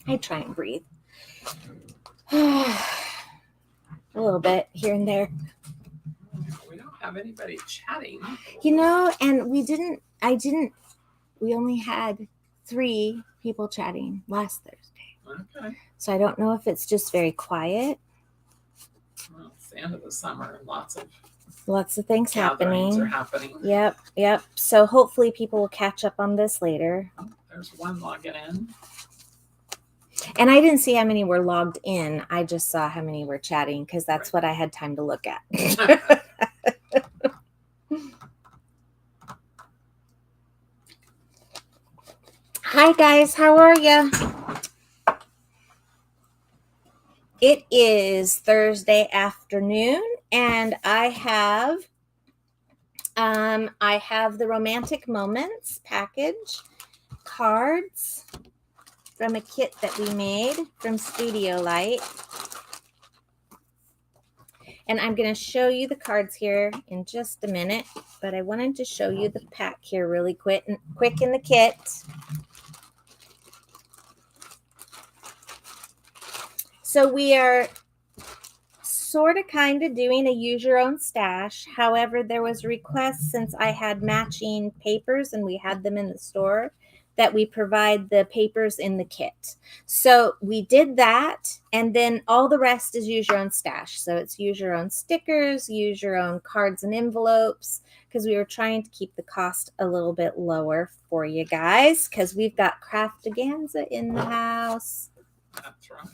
I try and breathe. A little bit here and there. We don't have anybody chatting. And we only had 3 people chatting last Thursday. Okay. So I don't know if it's just very quiet. Well, it's the end of the summer and lots of things gatherings happening. are happening. Yep. So hopefully people will catch up on this later. Oh, there's one logging in. And I didn't see how many were logged in. I just saw how many were chatting because that's what I had time to look at. Hi guys, how are you? It is Thursday afternoon, and I have the Romantic Moments package cards from a kit that we made from Studio Light. And I'm going to show you the cards here in just a minute, but I wanted to show you the pack here really quick in the kit. So we are sort of kind of doing a use your own stash. However, there was a request, since I had matching papers and we had them in the store, that we provide the papers in the kit. So we did that, and then all the rest is use your own stash. So it's use your own stickers, use your own cards and envelopes, because we were trying to keep the cost a little bit lower for you guys, because we've got Craftaganza in the house. That's right.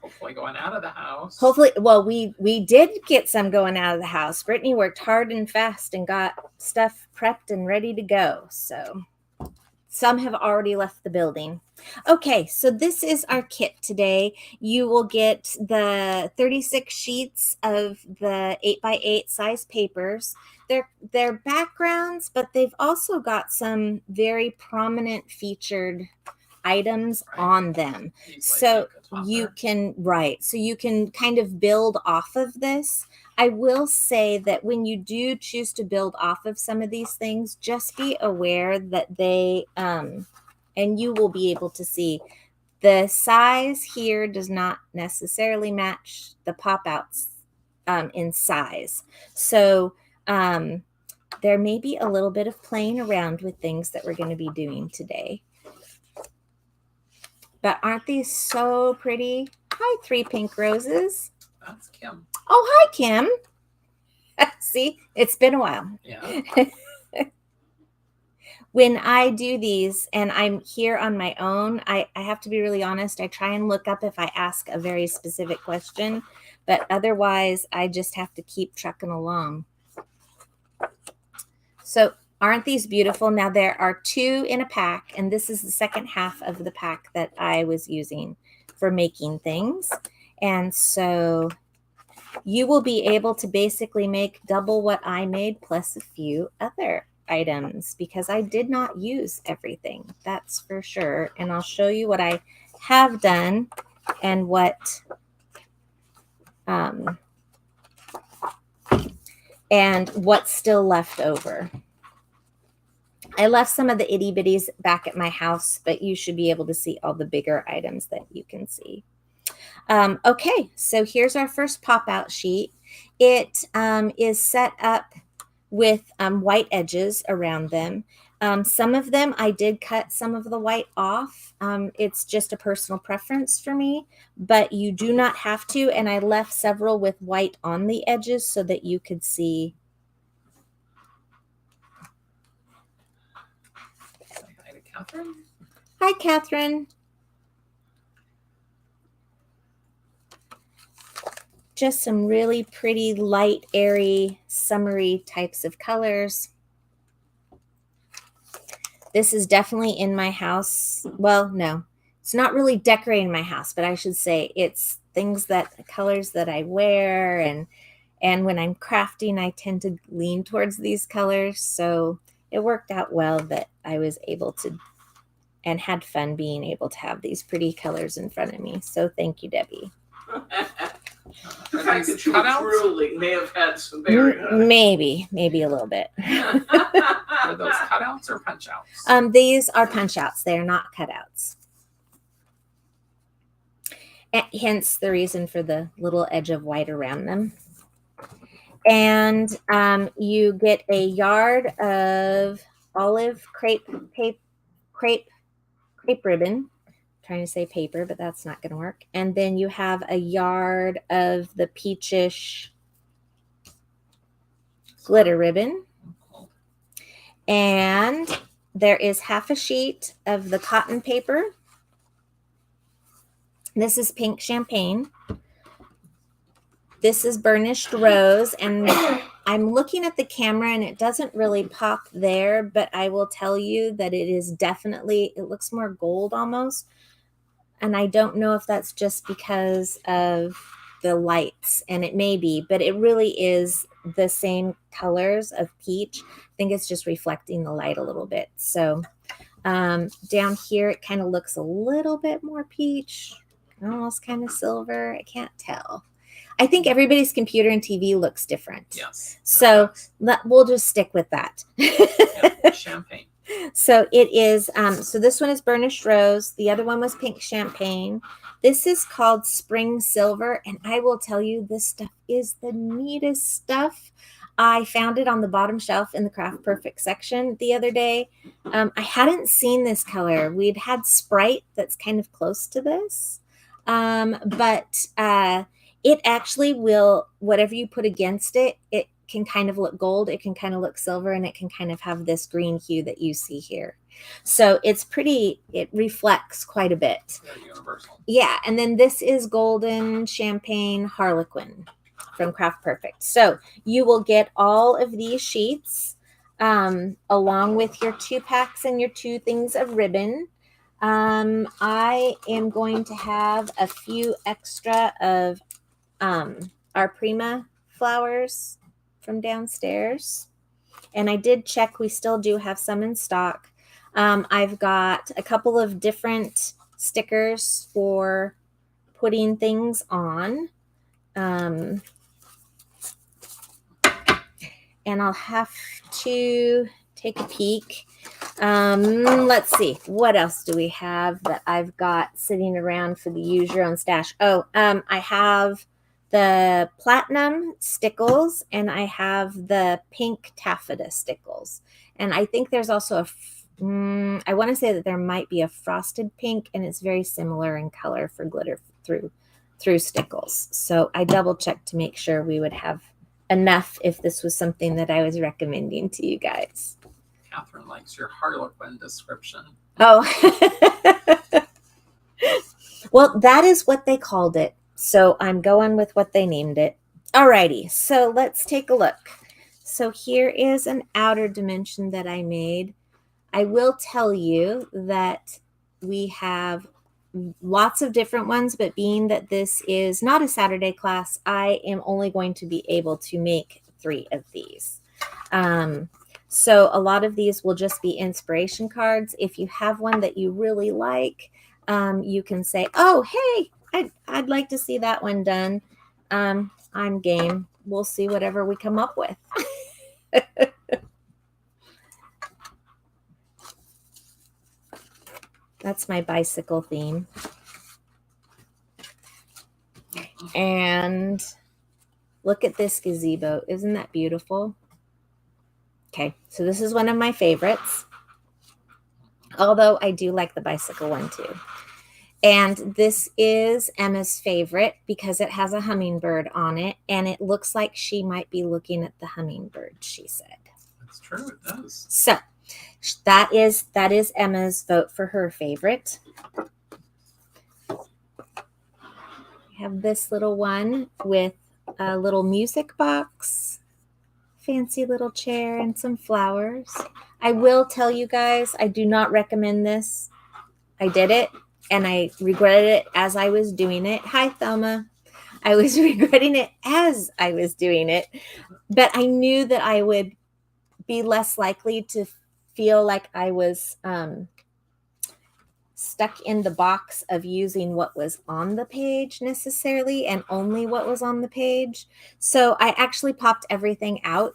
Hopefully going out of the house. Well, we did get some going out of the house. Brittany worked hard and fast and got stuff prepped and ready to go. So some have already left the building. Okay, so this is our kit today. You will get the 36 sheets of the 8x8 size papers. They're backgrounds, but they've also got some very prominent featured items on them. So you can kind of build off of this. I will say that when you do choose to build off of some of these things, just be aware that they and you will be able to see the size here does not necessarily match the pop outs in size. So there may be a little bit of playing around with things that we're going to be doing today. But aren't these so pretty? Hi, 3 pink roses. That's Kim. Oh, hi, Kim. See, it's been a while. Yeah. When I do these and I'm here on my own, I have to be really honest. I try and look up if I ask a very specific question, but otherwise I just have to keep trucking along. So aren't these beautiful? Now there are 2 in a pack, and this is the second half of the pack that I was using for making things. And so you will be able to basically make double what I made plus a few other items, because I did not use everything, that's for sure. And I'll show you what I have done and what's still left over. I left some of the itty bitties back at my house, but you should be able to see all the bigger items that you can see. Okay, so here's our first pop-out sheet. It is set up with white edges around them. Some of them I did cut some of the white off. It's just a personal preference for me, but you do not have to. And I left several with white on the edges so that you could see. Say hi to Catherine. Hi, Catherine. Just some really pretty, light, airy, summery types of colors. This is definitely in my house. Well, no, it's not really decorating my house, but I should say it's colors that I wear. And when I'm crafting, I tend to lean towards these colors. So it worked out well that I was able to and had fun being able to have these pretty colors in front of me. So thank you, Debbie. The fact that you were drooling may have had some bearing on it. Maybe a little bit. Are those cutouts or punch outs? These are punch outs. They are not cutouts. And hence the reason for the little edge of white around them. And you get a yard of olive crepe ribbon. Trying to say paper, but that's not going to work. And then you have a yard of the peachish glitter ribbon. And there is half a sheet of the cotton paper. This is pink champagne. This is burnished rose. And I'm looking at the camera and it doesn't really pop there, but I will tell you that it is definitely, it looks more gold almost. And I don't know if that's just because of the lights, and it may be, but it really is the same colors of peach. I think it's just reflecting the light a little bit. So down here, it kind of looks a little bit more peach, almost kind of silver. I can't tell. I think everybody's computer and TV looks different. Yes. So we'll just stick with that. Yeah, champagne. So it is, so this one is burnished rose. The other one was pink champagne. This is called spring silver. And I will tell you, this stuff is the neatest stuff. I found it on the bottom shelf in the Craft Perfect section the other day. I hadn't seen this color. We'd had Sprite that's kind of close to this. But it actually will, whatever you put against it, it can kind of look gold, it can kind of look silver, and it can kind of have this green hue that you see here. So it's pretty, it reflects quite a bit. Very universal. Yeah, and then this is golden champagne harlequin from Craft Perfect. So you will get all of these sheets along with your 2 packs and your 2 things of ribbon. I am going to have a few extra of our Prima flowers from downstairs. And I did check, we still do have some in stock. I've got a couple of different stickers for putting things on. And I'll have to take a peek. Let's see, what else do we have that I've got sitting around for the use your own stash? Oh, I have the platinum stickles and I have the pink taffeta stickles. And I think there's also I want to say that there might be a frosted pink, and it's very similar in color for glitter through stickles. So I double checked to make sure we would have enough if this was something that I was recommending to you guys. Catherine likes your harlequin description. Oh, well, that is what they called it. So I'm going with what they named it. Alrighty, so let's take a look. So here is an outer dimension that I made. I will tell you that we have lots of different ones, but being that this is not a Saturday class, I am only going to be able to make 3 of these. So a lot of these will just be inspiration cards. If you have one that you really like, you can say, oh, hey, I'd like to see that one done. I'm game. We'll see whatever we come up with. That's my bicycle theme. And look at this gazebo. Isn't that beautiful? Okay, so this is one of my favorites. Although I do like the bicycle one too. And this is Emma's favorite because it has a hummingbird on it. And it looks like she might be looking at the hummingbird, she said. That's true, it does. So that is Emma's vote for her favorite. I have this little one with a little music box, fancy little chair, and some flowers. I will tell you guys, I do not recommend this. I did it, and I regretted it as I was doing it. Hi, Thelma. I was regretting it as I was doing it, but I knew that I would be less likely to feel like I was stuck in the box of using what was on the page necessarily and only what was on the page. So I actually popped everything out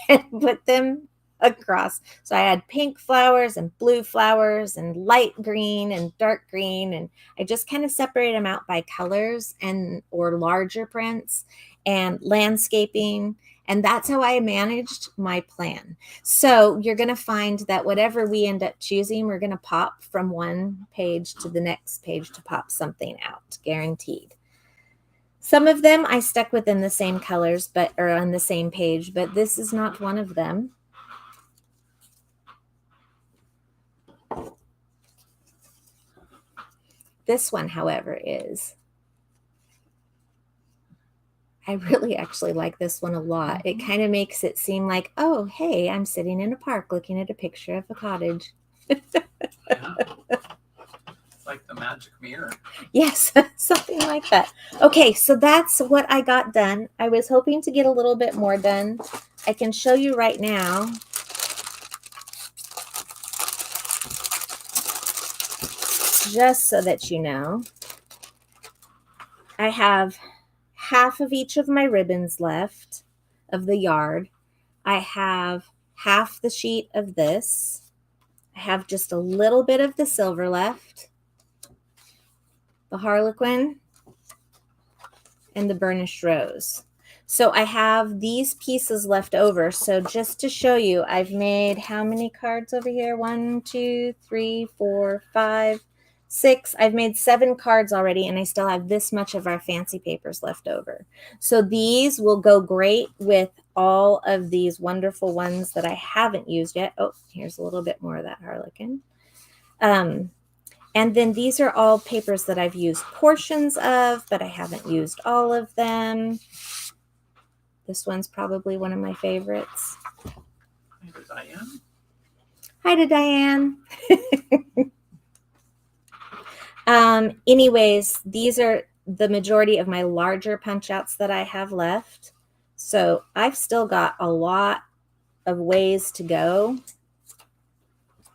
and put them across. So I had pink flowers and blue flowers and light green and dark green. And I just kind of separated them out by colors and or larger prints and landscaping. And that's how I managed my plan. So you're going to find that whatever we end up choosing, we're going to pop from one page to the next page to pop something out, guaranteed. Some of them I stuck within the same colors, or on the same page, but this is not one of them. This one, however, is. I really actually like this one a lot. It kind of makes it seem like, oh, hey, I'm sitting in a park looking at a picture of a cottage. Yeah. It's like the magic mirror. Yes, something like that. Okay, so that's what I got done. I was hoping to get a little bit more done. I can show you right now. Just so that you know, I have half of each of my ribbons left of the yard. I have half the sheet of this. I have just a little bit of the silver left, the harlequin, and the burnished rose. So I have these pieces left over. So just to show you, I've made how many cards over here? 1, 2, 3, 4, 5, 6. I've made 7 cards already, and I still have this much of our fancy papers left over. So these will go great with all of these wonderful ones that I haven't used yet. Oh, here's a little bit more of that harlequin. And then these are all papers that I've used portions of, but I haven't used all of them. This one's probably one of my favorites. Hi to Diane. Hi to Diane. Anyways, these are the majority of my larger punch outs that I have left. So I've still got a lot of ways to go.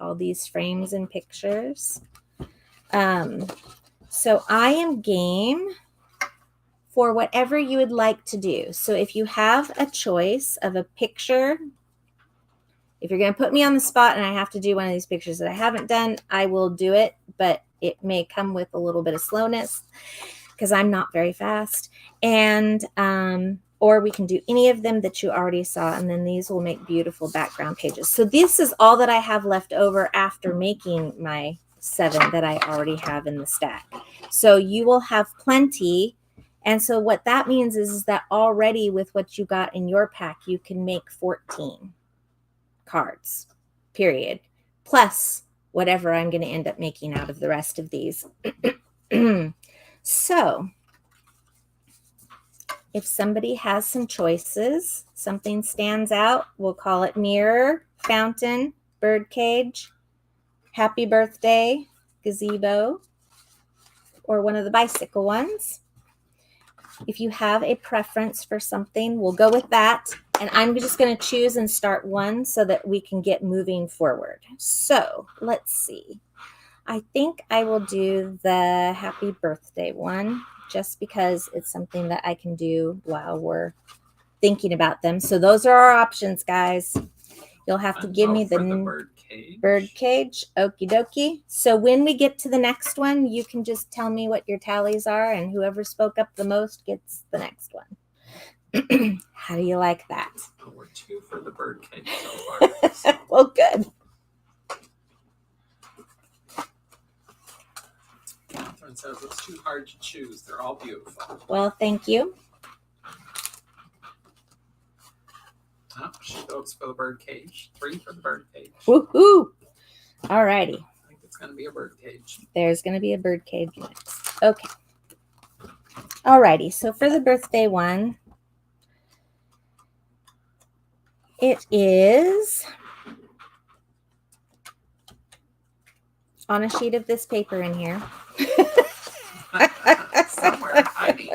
All these frames and pictures. So I am game for whatever you would like to do. So if you have a choice of a picture, if you're going to put me on the spot and I have to do one of these pictures that I haven't done, I will do it, but it may come with a little bit of slowness because I'm not very fast. And, or we can do any of them that you already saw, and then these will make beautiful background pages. So this is all that I have left over after making my 7 that I already have in the stack. So you will have plenty. And so what that means is that already with what you got in your pack, you can make 14 cards, period, plus whatever I'm going to end up making out of the rest of these. So if somebody has some choices, something stands out, we'll call it mirror, fountain, birdcage, happy birthday, gazebo, or one of the bicycle ones. If you have a preference for something, we'll go with that. And I'm just going to choose and start one so that we can get moving forward. So let's see. I think I will do the happy birthday one just because it's something that I can do while we're thinking about them. So those are our options, guys. You'll have to give me the bird cage. Okie dokie. So when we get to the next one, you can just tell me what your tallies are, and whoever spoke up the most gets the next one. How do you like that? Oh, we're 2 for the bird cage so far. So. Well, good. Catherine says it's too hard to choose. They're all beautiful. Well, thank you. Oh, she goes for the bird cage. 3 for the bird cage. Woohoo! All righty. I think it's going to be a bird cage. There's going to be a bird cage next. Okay. All righty. So for the birthday one, it is on a sheet of this paper in here. Somewhere hiding.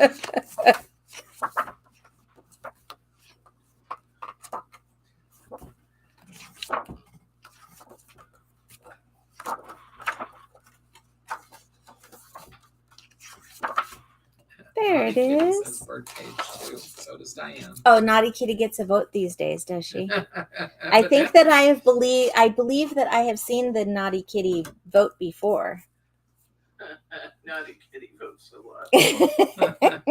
There it is. It says bird cage too. So does Diane. Oh, Naughty Kitty gets a vote these days, does she? I think that I believe that I have seen the Naughty Kitty vote before. Naughty Kitty votes a lot.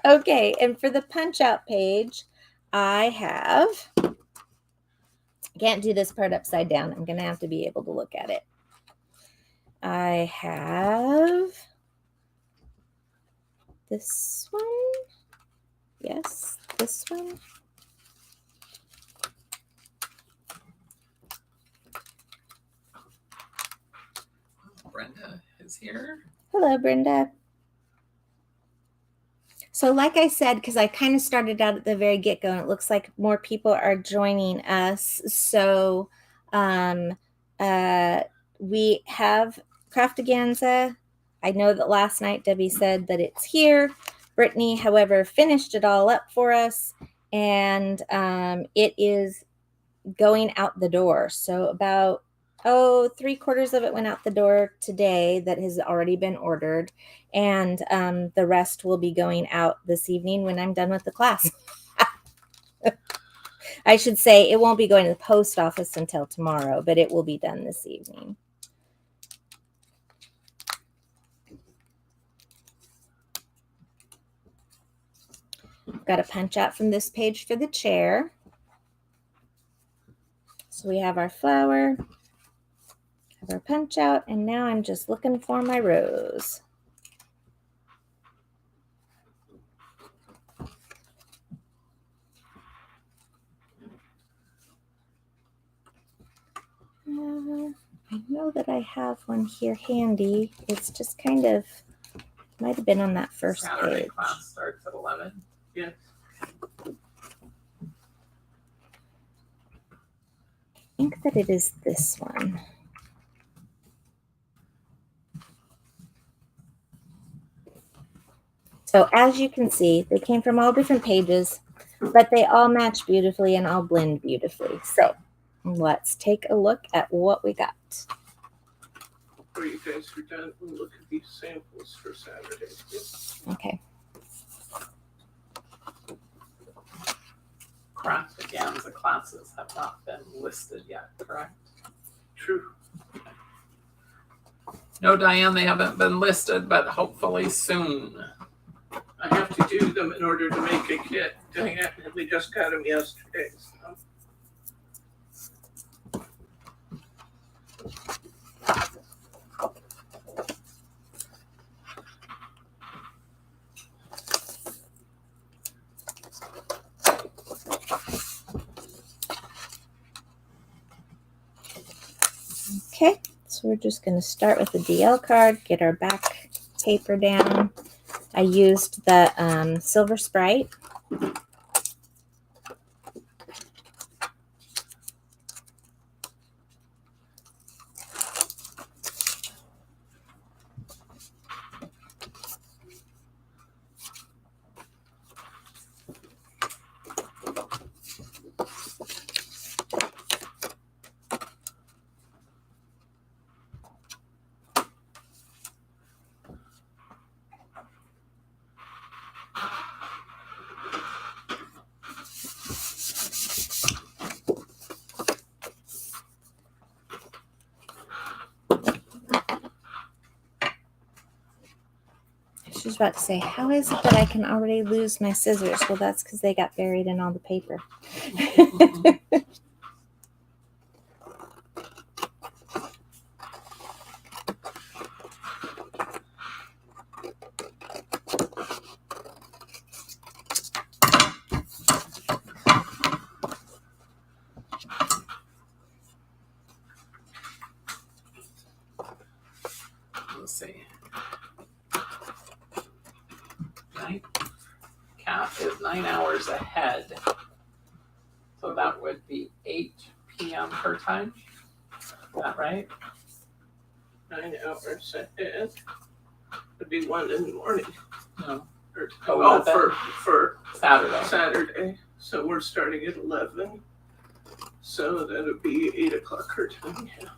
Okay, and for the punch out page, I have, I can't do this part upside down. I'm going to have to be able to look at it. I have this one. Yes, this one. Brenda is here. Hello, Brenda. So like I said, because I kind of started out at the very get-go, and it looks like more people are joining us. So we have Craftaganza. I know that last night Debbie said that it's here. Brittany, however, finished it all up for us, and it is going out the door. So about 3/4 of it went out the door today that has already been ordered, and the rest will be going out this evening when I'm done with the class. I should say it won't be going to the post office until tomorrow, but it will be done this evening. Got a punch out from this page for the chair. So we have our flower, have our punch out, and now I'm just looking for my rose. I know that I have one here handy. It's just kind of, might have been on that first Saturday page. class starts at 11. Yes. I think that it is this one. So as you can see, they came from all different pages, but they all match beautifully and all blend beautifully. So let's take a look at what we got. Before you guys are done, we'll look at these samples for Saturday. Okay. Craftaganza classes have not been listed yet, correct? True. No, Diane, they haven't been listed, but hopefully soon. I have to do them in order to make a kit. Dang it, we just got them yesterday. So. Okay, so we're just going to start with the DL card, get our back paper down. I used the Silver Sprite. I was about to say, how is it that I can already lose my scissors? Well, that's because they got buried in all the paper. Let's see. Cat is 9 hours ahead. So that would be 8 p.m. her time. Is that right? 9 hours ahead. Would be 1 in the morning. No. For Saturday. Saturday. So we're starting at 11. So that would be 8 o'clock her time. Yeah.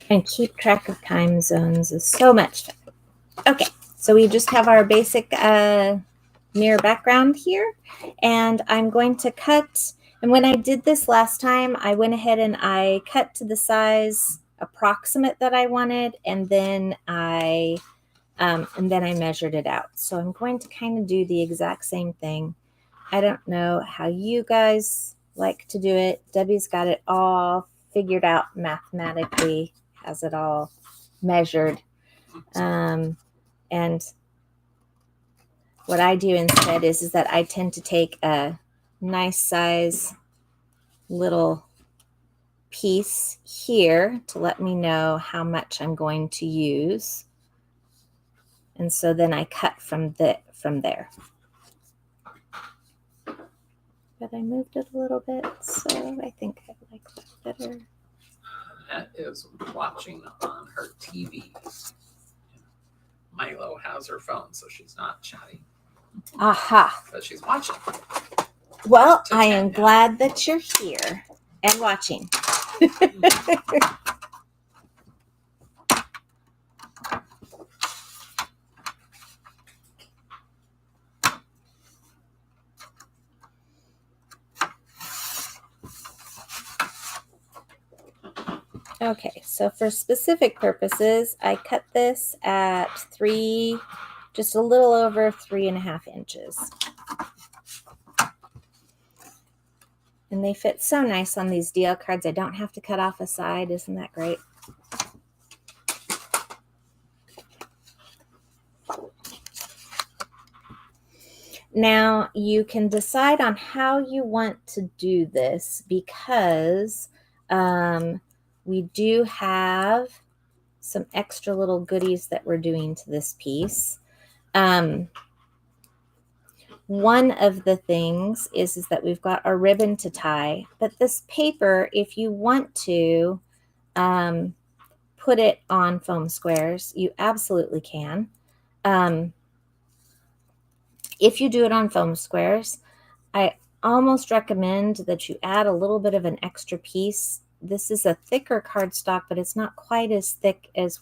And keep track of time zones is so much fun. Okay, so we just have our basic mirror background here, and I'm going to cut. And when I did this last time, I went ahead and I cut to the size approximate that I wanted, and then I measured it out. So I'm going to kind of do the exact same thing. I don't know how you guys like to do it. Debbie's got it all figured out mathematically, has it all measured. And what I do instead is that I tend to take a nice size little piece here to let me know how much I'm going to use. And so then I cut from there. But I moved it a little bit, so I think I like that better. That is watching on her TV. Milo has her phone, so she's not chatting. Aha. But she's watching. Well, I am glad that you're here and watching. Okay, so for specific purposes, I cut this at just a little over 3.5 inches. And they fit so nice on these DL cards. I don't have to cut off a side. Isn't that great? Now, you can decide on how you want to do this because we do have some extra little goodies that we're doing to this piece. One of the things is that we've got our ribbon to tie, but this paper, if you want to put it on foam squares, you absolutely can. If you do it on foam squares, I almost recommend that you add a little bit of an extra piece. This is a thicker cardstock, but it's not quite as thick as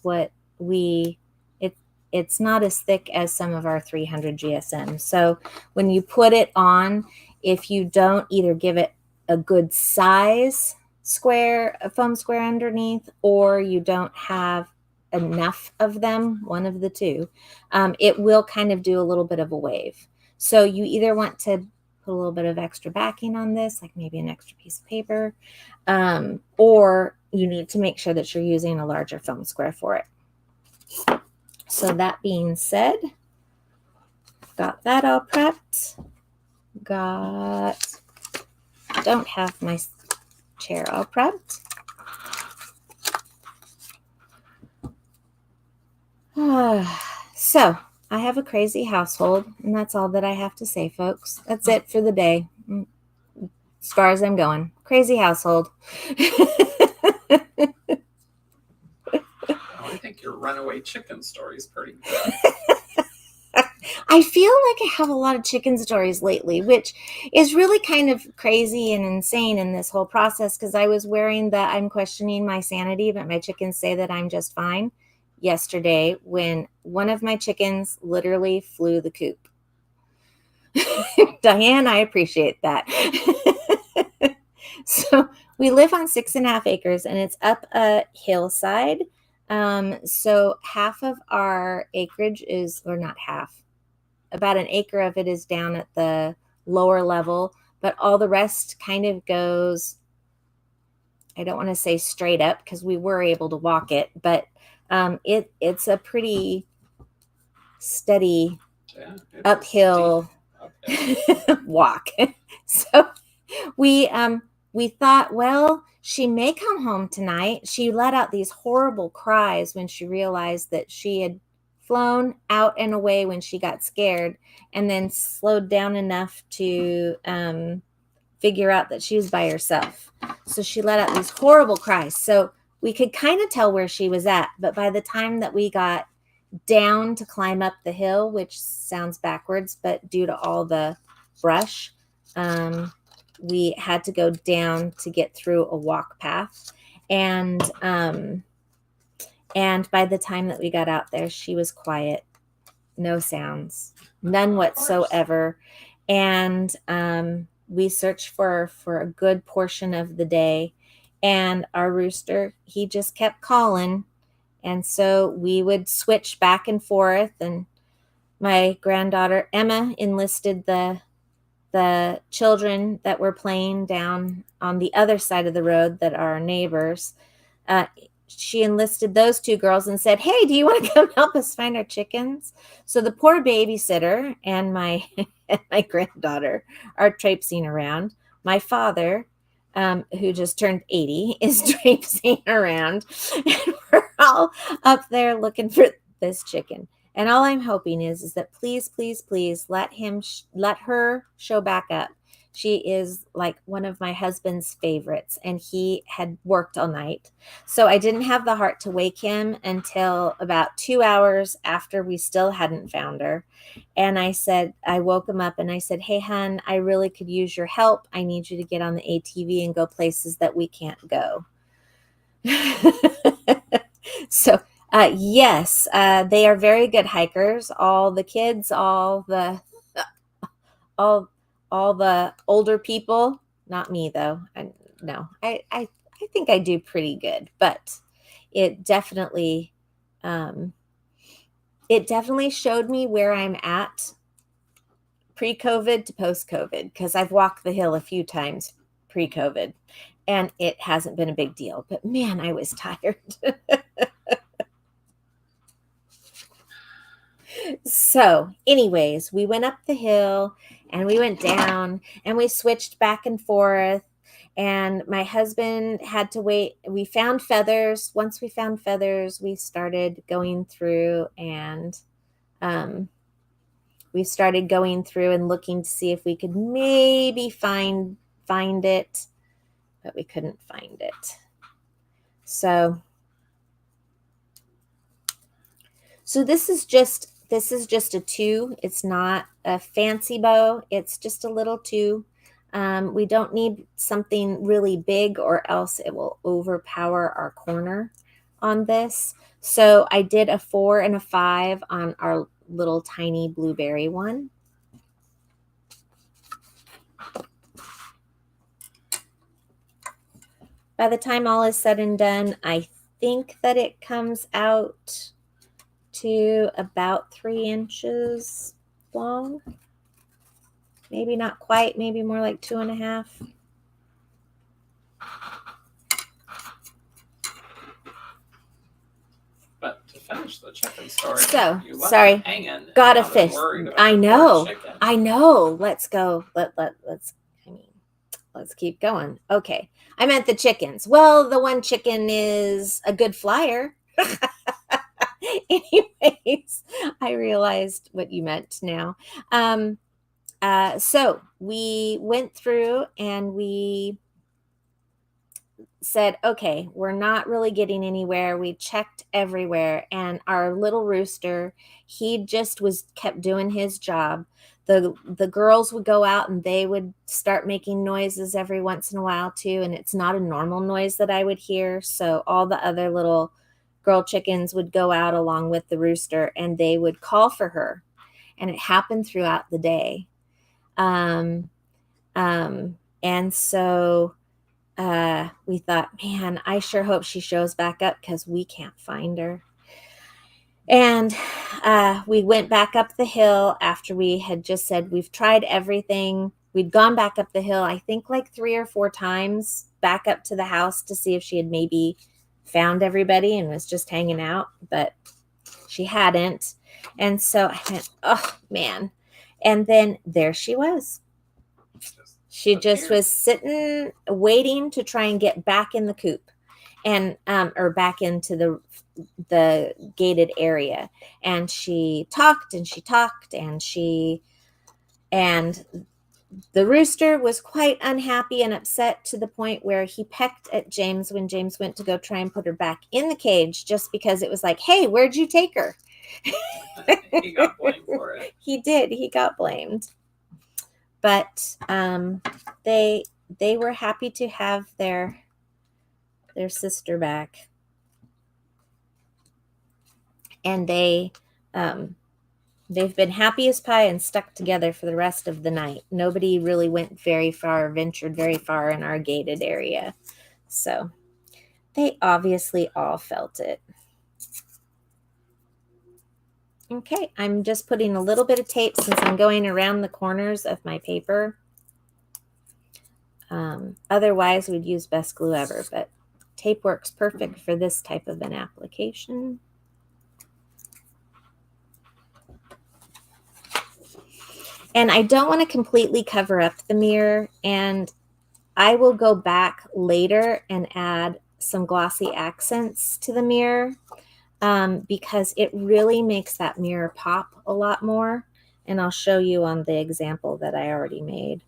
it's not as thick as some of our 300 GSM. So when you put it on, if you don't either give it a good size square, a foam square underneath, or you don't have enough of them, one of the two, it will kind of do a little bit of a wave. So you either want to put a little bit of extra backing on this, like maybe an extra piece of paper, or you need to make sure that you're using a larger foam square for it. So that being said, got that all prepped. Don't have my chair all prepped. So I have a crazy household, and that's all that I have to say, folks. That's it for the day. As far as I'm going. Crazy household. I think your runaway chicken story is pretty good. I feel like I have a lot of chicken stories lately, which is really kind of crazy and insane in this whole process because I was wearing the I'm questioning my sanity, but my chickens say that I'm just fine yesterday when one of my chickens literally flew the coop. Diane, I appreciate that. So we live on 6.5 acres and it's up a hillside. So half of our acreage is, or not half, about an acre of it is down at the lower level, but all the rest kind of goes, I don't want to say straight up because we were able to walk it, but it's a pretty steady uphill walk. So we thought, well, she may come home tonight. She let out these horrible cries when she realized that she had flown out and away when she got scared and then slowed down enough to figure out that she was by herself. So she let out these horrible cries. So we could kind of tell where she was at, but by the time that we got down to climb up the hill, which sounds backwards, but due to all the brush, we had to go down to get through a walk path. And And by the time that we got out there, she was quiet, no sounds, none whatsoever. And we searched for a good portion of the day. And our rooster, he just kept calling. And so we would switch back and forth. And my granddaughter, Emma, enlisted the children that were playing down on the other side of the road that are our neighbors. She enlisted those two girls and said, "Hey, do you want to come help us find our chickens?" So the poor babysitter and my my granddaughter are traipsing around. My father, who just turned 80, is traipsing around, and we're all up there looking for this chicken. And all I'm hoping is that please, please, please let her show back up. She is like one of my husband's favorites, and he had worked all night. So I didn't have the heart to wake him until about 2 hours after we still hadn't found her. And I woke him up and I said, "Hey, hon, I really could use your help. I need you to get on the ATV and go places that we can't go." So, yes, they are very good hikers. All the kids, all the older people, not me though. I think I do pretty good, but it definitely showed me where I'm at pre-COVID to post-COVID, because I've walked the hill a few times pre-COVID and it hasn't been a big deal, but man, I was tired. So anyways, we went up the hill and we went down and we switched back and forth, and my husband had to wait. We found feathers. Once we found feathers, we started going through and looking to see if we could maybe find it, but we couldn't find it. So this is just a 2. It's not a fancy bow. It's just a little 2. We don't need something really big or else it will overpower our corner on this. So I did a 4 and a 5 on our little tiny blueberry one. By the time all is said and done, I think that it comes out to about 3 inches long. Maybe not quite, maybe more like 2.5. But to finish the chicken story, So, you left sorry, it hanging. got a Now they're fish. worried about I the poor know. chicken. I know. Let's go. Let's keep going. Okay. I meant the chickens. Well, the one chicken is a good flyer. Anyways, I realized what you meant now. So we went through and we said, okay, we're not really getting anywhere. We checked everywhere, and our little rooster, he just kept doing his job. The girls would go out and they would start making noises every once in a while too, and it's not a normal noise that I would hear. So all the other little girl chickens would go out along with the rooster and they would call for her, and it happened throughout the day. And so we thought, man, I sure hope she shows back up because we can't find her. And we went back up the hill after we had just said we've tried everything. We'd gone back up the hill, I think like 3 or 4 times back up to the house to see if she had maybe found everybody and was just hanging out, but she hadn't. And so I went, oh man. And then there she was. She just was sitting, waiting to try and get back in the coop and or back into the gated area. And she talked and she talked and the rooster was quite unhappy and upset to the point where he pecked at James when James went to go try and put her back in the cage, just because it was like, hey, where'd you take her? He got blamed for it. He did. He got blamed. But they were happy to have their sister back. and they've been happy as pie and stuck together for the rest of the night. Nobody really went very far, ventured very far in our gated area. So they obviously all felt it. Okay, I'm just putting a little bit of tape since I'm going around the corners of my paper. Otherwise, we'd use best glue ever, but tape works perfect for this type of an application. And I don't want to completely cover up the mirror, and I will go back later and add some glossy accents to the mirror because it really makes that mirror pop a lot more. And I'll show you on the example that I already made.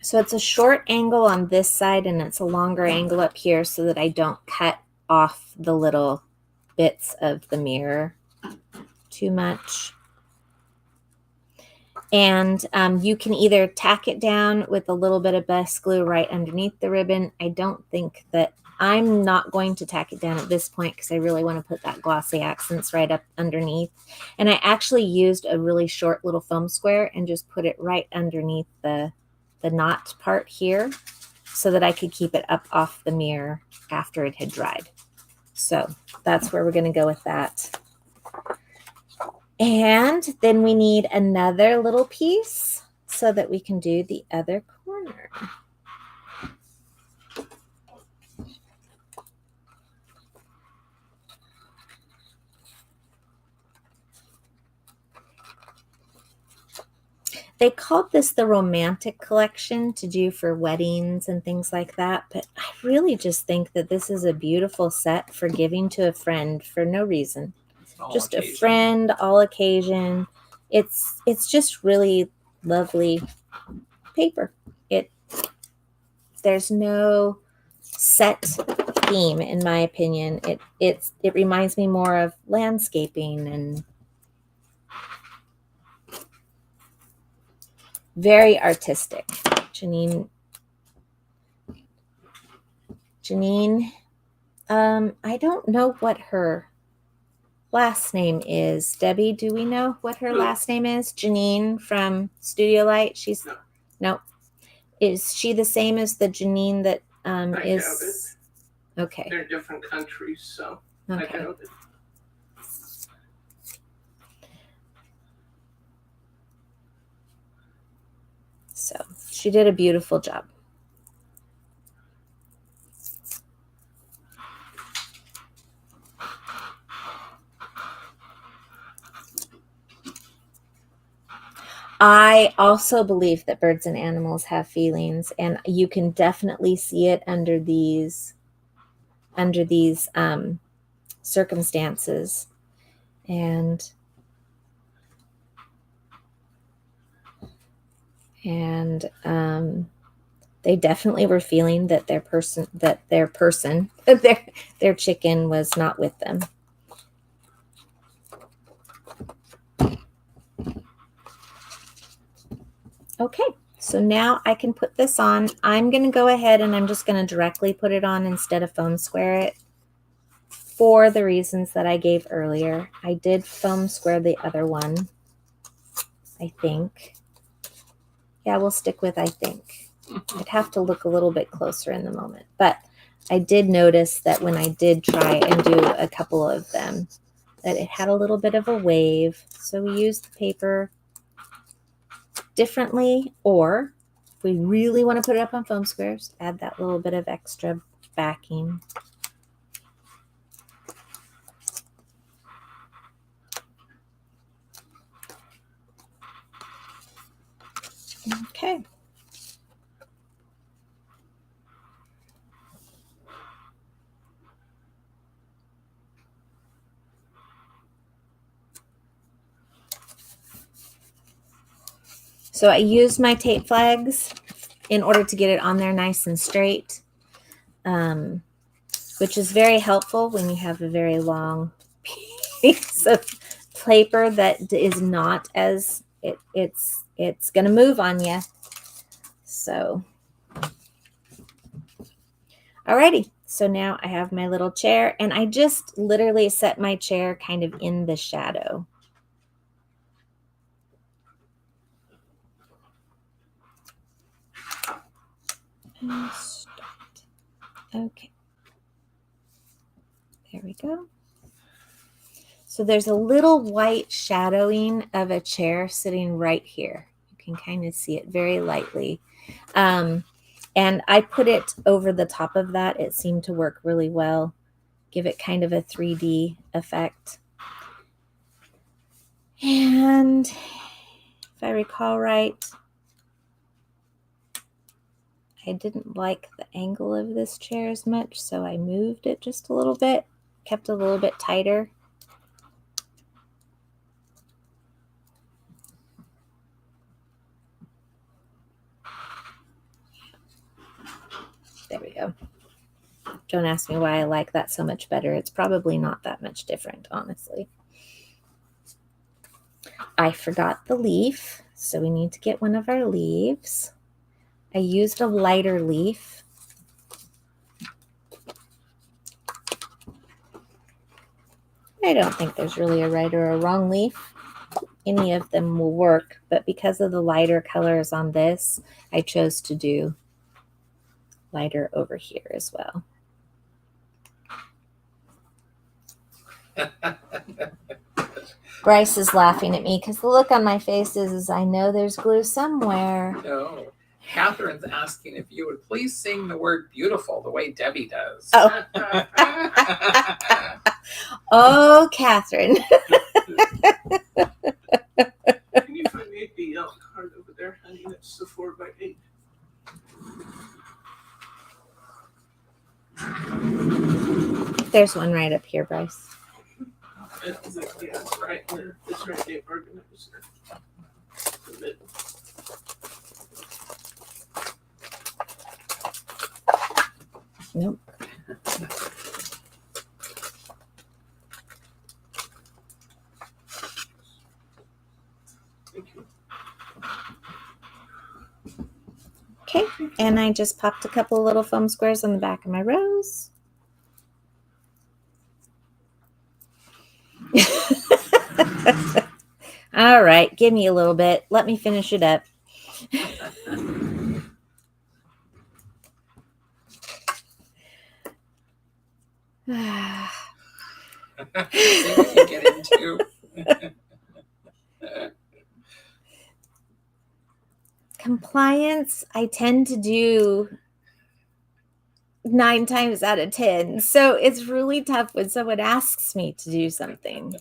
So it's a short angle on this side and it's a longer angle up here so that I don't cut off the little bits of the mirror too much. And you can either tack it down with a little bit of best glue right underneath the ribbon. I'm not going to tack it down at this point because I really want to put that glossy accents right up underneath. And I actually used a really short little foam square and just put it right underneath the knot part here so that I could keep it up off the mirror after it had dried. So that's where we're going to go with that. And then we need another little piece so that we can do the other corner. They called this the romantic collection to do for weddings and things like that. But I really just think that this is a beautiful set for giving to a friend for no reason. Just occasion. A friend, all occasion. It's just really lovely paper. There's no set theme in my opinion. It reminds me more of landscaping and very artistic. Jenine, I don't know what her last name is. Debbie, do we know what her last name is? Jenine from Studio Light. She's no. Is she the same as the Jenine that is? Okay. They're different countries, so okay. I doubt it. So she did a beautiful job. I also believe that birds and animals have feelings, and you can definitely see it under these circumstances. And they definitely were feeling that their chicken was not with them. Okay, so now I can put this on. I'm going to go ahead and I'm just going to directly put it on instead of foam square it for the reasons that I gave earlier. I did foam square the other one, I think. Yeah, we'll stick with I think. I'd have to look a little bit closer in the moment. But I did notice that when I did try and do a couple of them, that it had a little bit of a wave. So we used the paper differently, or if we really want to put it up on foam squares, add that little bit of extra backing. Okay. So I used my tape flags in order to get it on there nice and straight. which is very helpful when you have a very long piece of paper that is not as it's going to move on you. So, alrighty. So now I have my little chair, and I just literally set my chair kind of in the shadow. And start. Okay. There we go. So there's a little white shadowing of a chair sitting right here. You can kind of see it very lightly. And I put it over the top of that. It seemed to work really well. Give it kind of a 3D effect. And if I recall right, I didn't like the angle of this chair as much, so I moved it just a little bit, kept it a little bit tighter. There we go. Don't ask me why I like that so much better. It's probably not that much different, honestly. I forgot the leaf, so we need to get one of our leaves. I used a lighter leaf. I don't think there's really a right or a wrong leaf. Any of them will work, but because of the lighter colors on this, I chose to do lighter over here as well. Bryce is laughing at me because the look on my face is I know there's glue somewhere. No. Catherine's asking if you would please sing the word beautiful the way Debbie does. Oh. Oh, Catherine. Can you find me the card over there, honey? That's the 4x8. There's one right up here, Bryce. It's right there. It's right there, organizer. The middle. Nope. Thank you. Okay, and I just popped a couple of little foam squares on the back of my rose. All right, give me a little bit. Let me finish it up. See what you get into. Compliance, I tend to do 9 times out of 10. So it's really tough when someone asks me to do something.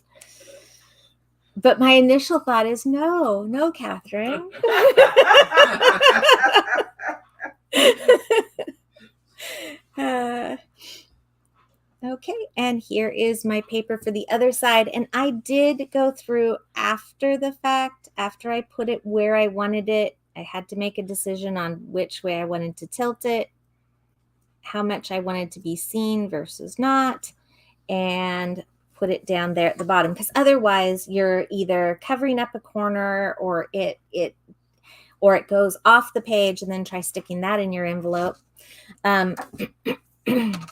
But my initial thought is no, Catherine. Okay, and here is my paper for the other side. And I did go through after the fact, after I put it where I wanted it. I had to make a decision on which way I wanted to tilt it, how much I wanted to be seen versus not, and put it down there at the bottom, because otherwise you're either covering up a corner or it goes off the page, and then try sticking that in your envelope.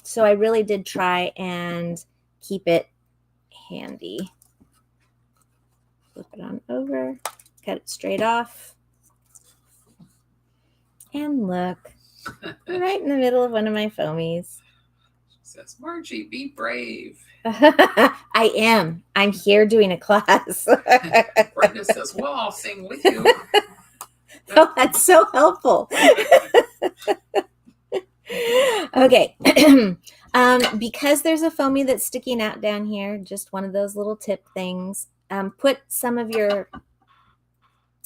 So I really did try and keep it handy. Flip it on over, cut it straight off, and look, right in the middle of one of my foamies. She says, Margie, be brave. I am. I'm here doing a class. Brenda says, well, I'll sing with you. Oh, that's so helpful. Okay. Because there's a foamy that's sticking out down here, just one of those little tip things, put some of your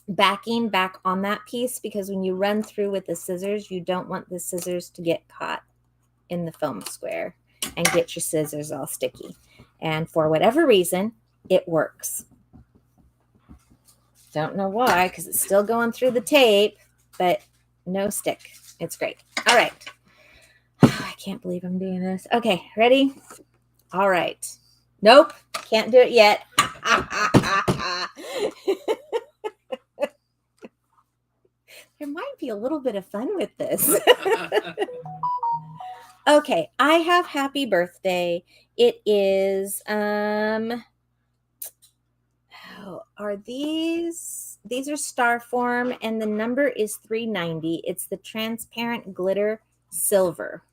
backing back on that piece, because when you run through with the scissors, you don't want the scissors to get caught in the foam square and get your scissors all sticky. And for whatever reason, it works. Don't know why, because it's still going through the tape, but no stick. It's great. All right. I can't believe I'm doing this. Okay, ready? All right. Nope, can't do it yet. There might be a little bit of fun with this. Okay, I have happy birthday. It is are these are star form and the number is 390. It's the transparent glitter silver.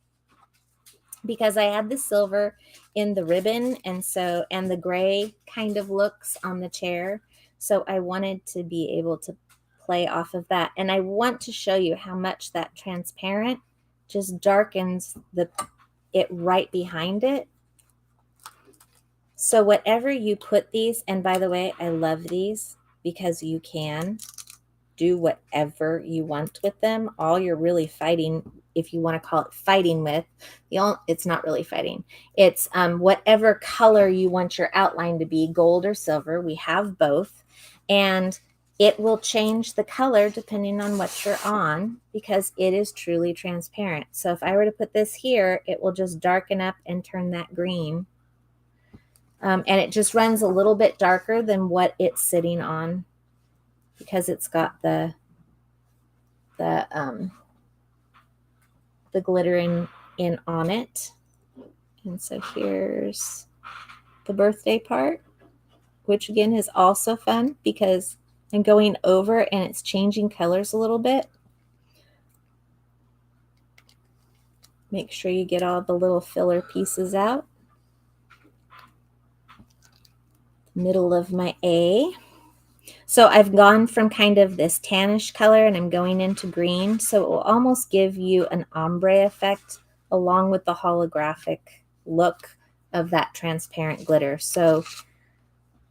Because I had the silver in the ribbon and the gray kind of looks on the chair. So I wanted to be able to play off of that. And I want to show you how much that transparent just darkens it right behind it. So whatever you put these, and by the way, I love these because you can do whatever you want with them. All you're really fighting, if you want to call it fighting with, it's not really fighting. It's whatever color you want your outline to be, gold or silver. We have both. And it will change the color depending on what you're on because it is truly transparent. So if I were to put this here, it will just darken up and turn that green. And it just runs a little bit darker than what it's sitting on because it's got the glitter in on it. And so here's the birthday part, which again is also fun because I'm going over and it's changing colors a little bit. Make sure you get all the little filler pieces out. Middle of my A. So I've gone from kind of this tannish color and I'm going into green. So it will almost give you an ombre effect along with the holographic look of that transparent glitter. So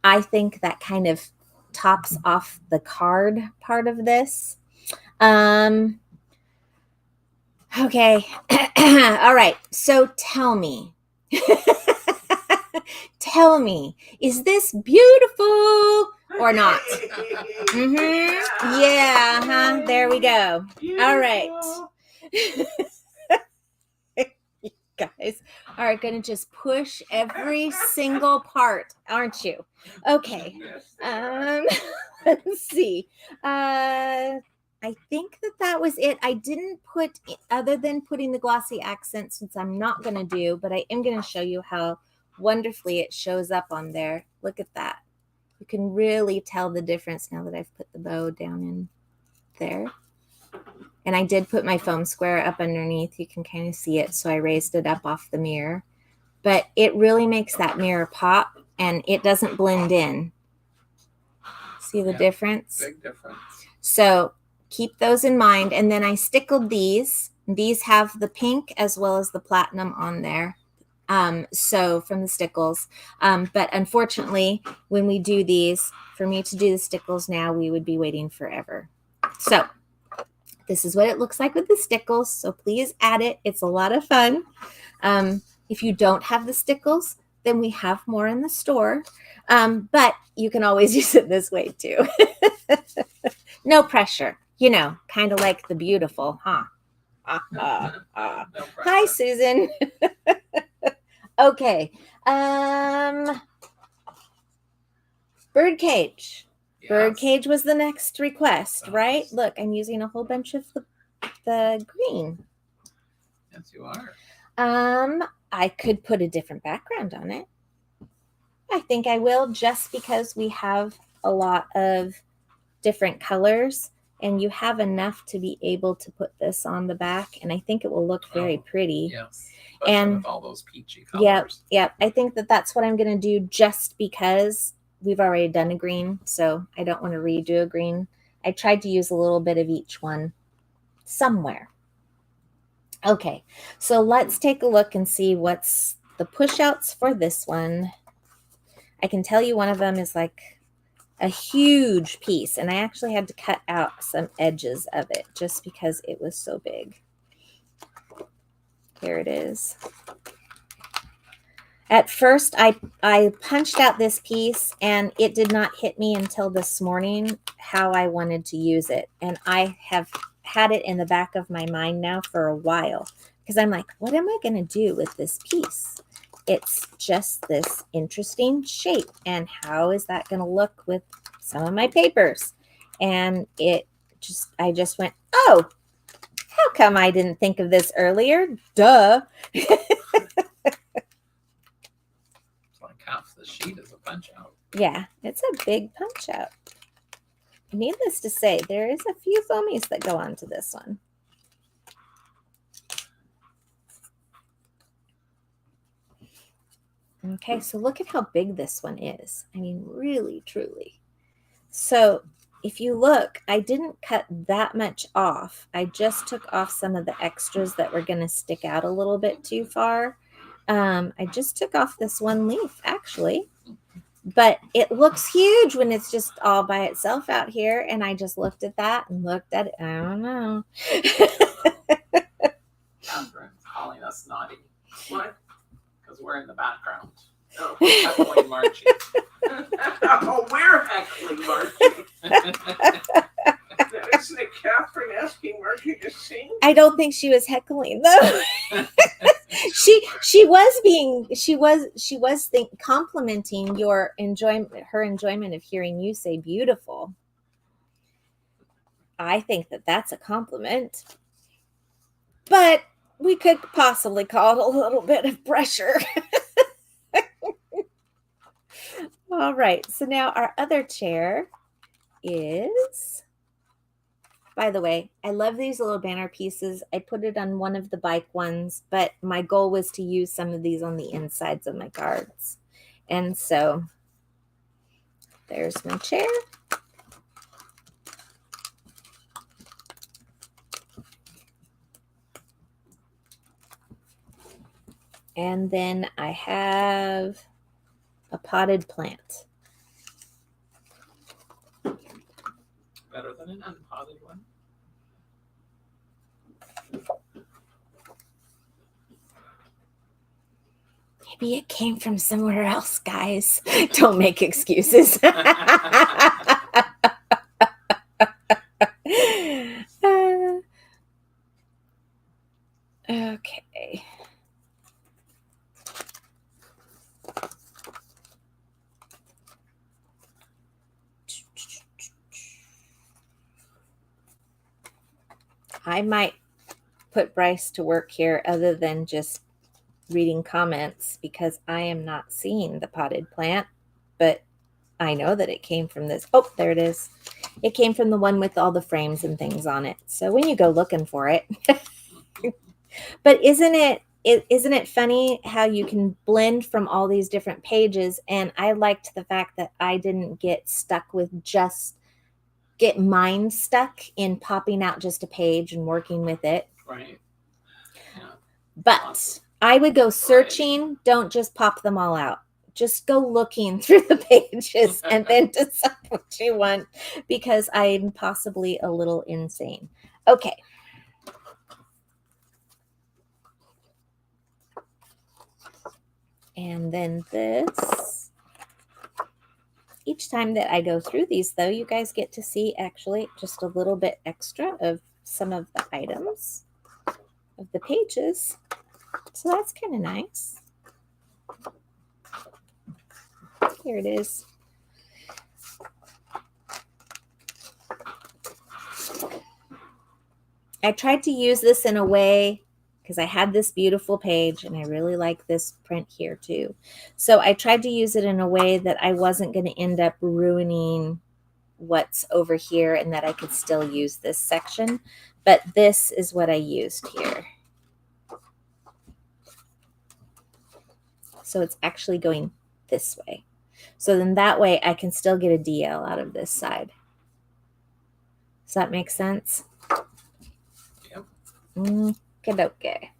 I think that kind of tops off the card part of this. Okay. All right. So tell me. Tell me, is this beautiful or not? Yeah, huh? There we go. All right. You guys are going to just push every single part, aren't you? Okay. Let's see. I think that was it. I didn't put, other than putting the glossy accents, since I'm not going to do, but I am going to show you how wonderfully it shows up on there. Look at that. You can really tell the difference now that I've put the bow down in there. And I did put my foam square up underneath. You can kind of see it. So I raised it up off the mirror. But it really makes that mirror pop and it doesn't blend in. See the difference? Big difference. So keep those in mind. And then I stickled these. These have the pink as well as the platinum on there. So from the stickles. But unfortunately, when we do these, for me to do the stickles now, we would be waiting forever. So this is what it looks like with the stickles. So please add it. It's a lot of fun. If you don't have the stickles, then we have more in the store. But you can always use it this way too. No pressure, you know, kind of like the beautiful, huh? No Hi, Susan. Okay. Birdcage. Yes. Birdcage was the next request, right? Look, I'm using a whole bunch of the green. Yes, you are. I could put a different background on it. I think I will, just because we have a lot of different colors and you have enough to be able to put this on the back, and I think it will look very pretty. Yes. Especially And with all those peachy colors. Yep. I think that's what I'm going to do, just because we've already done a green, so I don't want to redo a green. I tried to use a little bit of each one somewhere. Okay, so let's take a look and see what's the push outs for this one. I can tell you one of them is like a huge piece, and I actually had to cut out some edges of it just because it was so big. Here it is. At first, I punched out this piece, and it did not hit me until this morning how I wanted to use it. And I have had it in the back of my mind now for a while. because I'm like, what am I going to do with this piece? It's just this interesting shape. And how is that going to look with some of my papers? And I just went, oh, how come I didn't think of this earlier? Duh. Like half the sheet is a punch out. Yeah, it's a big punch out. Needless to say, there is a few foamies that go onto this one. Okay, so look at how big this one is. I mean, really, truly. So if you look, I didn't cut that much off. I just took off some of the extras that were going to stick out a little bit too far. I just took off this one leaf, actually. But it looks huge when it's just all by itself out here. And I just looked at that and looked at it. I don't know. Catherine's calling us naughty. What? Because we're in the background. Oh, Heckling Marchie. oh we're heckling Margie. Isn't it Catherine asking Margie to sing? I don't think she was heckling though. she was complimenting your her enjoyment of hearing you say beautiful. I think that that's a compliment, but we could possibly call it a little bit of pressure. All right, so now our other chair is, by the way, I love these little banner pieces. I put it on one of the bike ones, but my goal was to use some of these on the insides of my cards. And so there's my chair. And then I have a potted plant. Better than an unpotted one. Maybe it came from somewhere else, guys. Don't make excuses. Okay. I might put Bryce to work here other than just reading comments because I am not seeing the potted plant, but I know that it came from this. Oh, there it is. It came from the one with all the frames and things on it. So when you go looking for it, but isn't it funny how you can blend from all these different pages? And I liked the fact that I didn't get stuck with get mine stuck in popping out just a page and working with it. Right. Yeah. But I would go searching. Don't just pop them all out. Just go looking through the pages and then decide what you want, because I'm possibly a little insane. Okay. And then this. Each time that I go through these, though, you guys get to see actually just a little bit extra of some of the items of the pages. So that's kind of nice. Here it is. I tried to use this in a way because I had this beautiful page and I really like this print here too. So I tried to use it in a way that I wasn't going to end up ruining what's over here and that I could still use this section. But this is what I used here. So it's actually going this way. So then that way I can still get a DL out of this side. Does that make sense? Yep. Okay.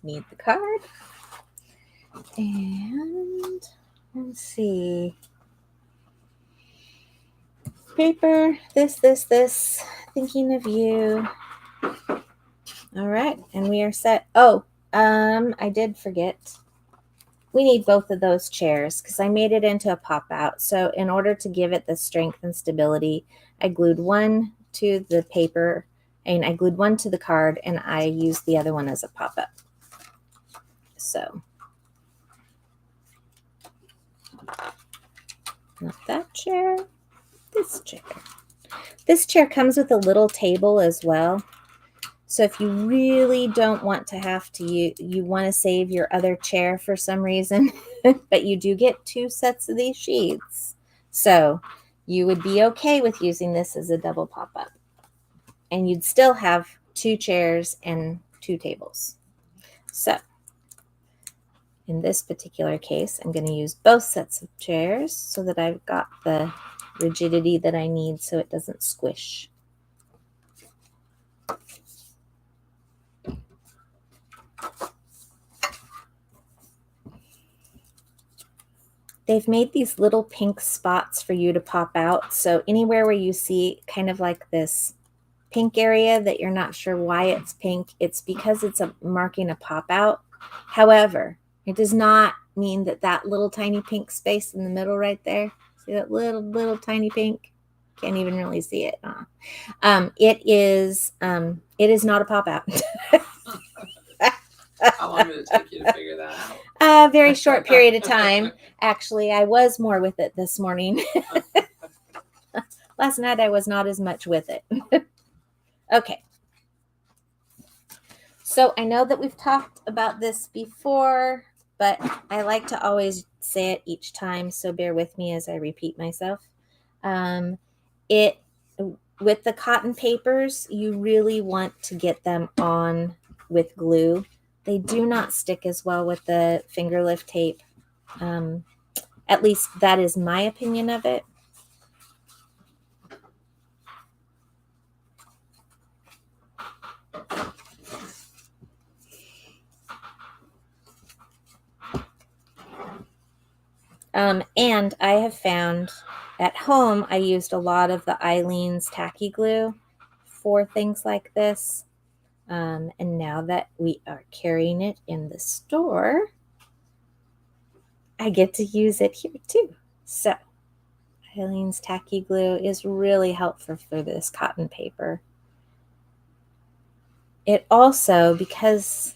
Need the card. And let's see. Paper, this. Thinking of you. All right, and we are set. Oh, I did forget. We need both of those chairs because I made it into a pop-out. So in order to give it the strength and stability, I glued one to the paper, and I glued one to the card, and I used the other one as a pop-up. So not that chair, this chair. This chair comes with a little table as well. So if you really don't want to have to, you want to save your other chair for some reason, but you do get 2 sets of these sheets. So you would be okay with using this as a double pop-up. And you'd still have 2 chairs and 2 tables. So in this particular case, I'm going to use both sets of chairs so that I've got the rigidity that I need so it doesn't squish. They've made these little pink spots for you to pop out. So anywhere where you see kind of like this pink area that you're not sure why it's pink, it's because it's marking a pop out. However, it does not mean that that little tiny pink space in the middle right there, see that little tiny pink? Can't even really see it. It is not a pop out. How long did it take you to figure that out? A very short period of time. Actually, I was more with it this morning. Last night I was not as much with it. Okay. So I know that we've talked about this before, but I like to always say it each time, so bear with me as I repeat myself. With the cotton papers, you really want to get them on with glue. They do not stick as well with the finger lift tape. At least that is my opinion of it. And I have found at home, I used a lot of the Eileen's tacky glue for things like this. And now that we are carrying it in the store, I get to use it here too. So Eileen's tacky glue is really helpful for this cotton paper. It also, because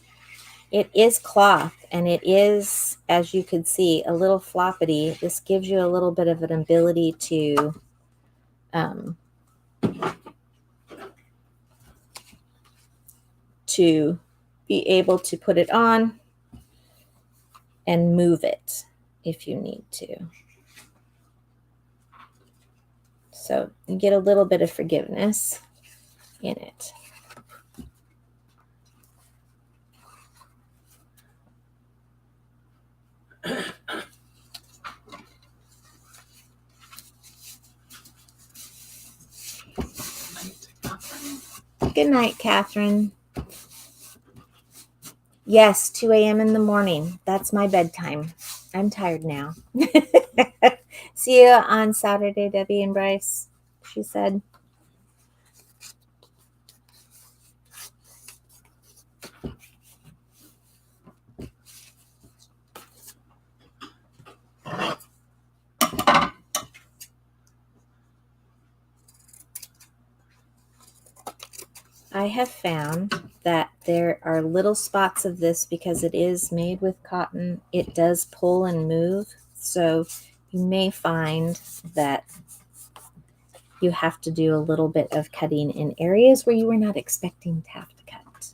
it is cloth and it is, as you could see, a little floppity, this gives you a little bit of an ability to be able to put it on and move it if you need to. So you get a little bit of forgiveness in it. Good night, Catherine. Yes, 2 a.m. in the morning. That's my bedtime. I'm tired now. See you on Saturday, Debbie and Bryce, she said. I have found that there are little spots of this because it is made with cotton. It does pull and move. So you may find that you have to do a little bit of cutting in areas where you were not expecting to have to cut.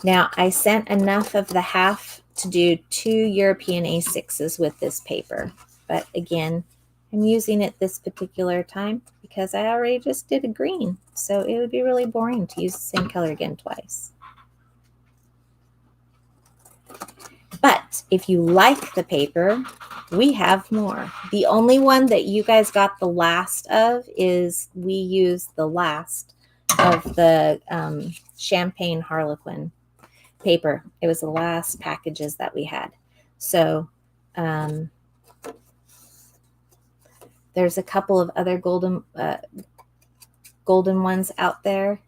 Now, I sent enough of the half to do 2 European A6s with this paper. But again, I'm using it this particular time because I already just did a green. So it would be really boring to use the same color again twice. But if you like the paper, we have more. The only one that you guys got the last of is we used the last of the Champagne Harlequin. paper. It was the last packages that we had. So there's a couple of other golden ones out there,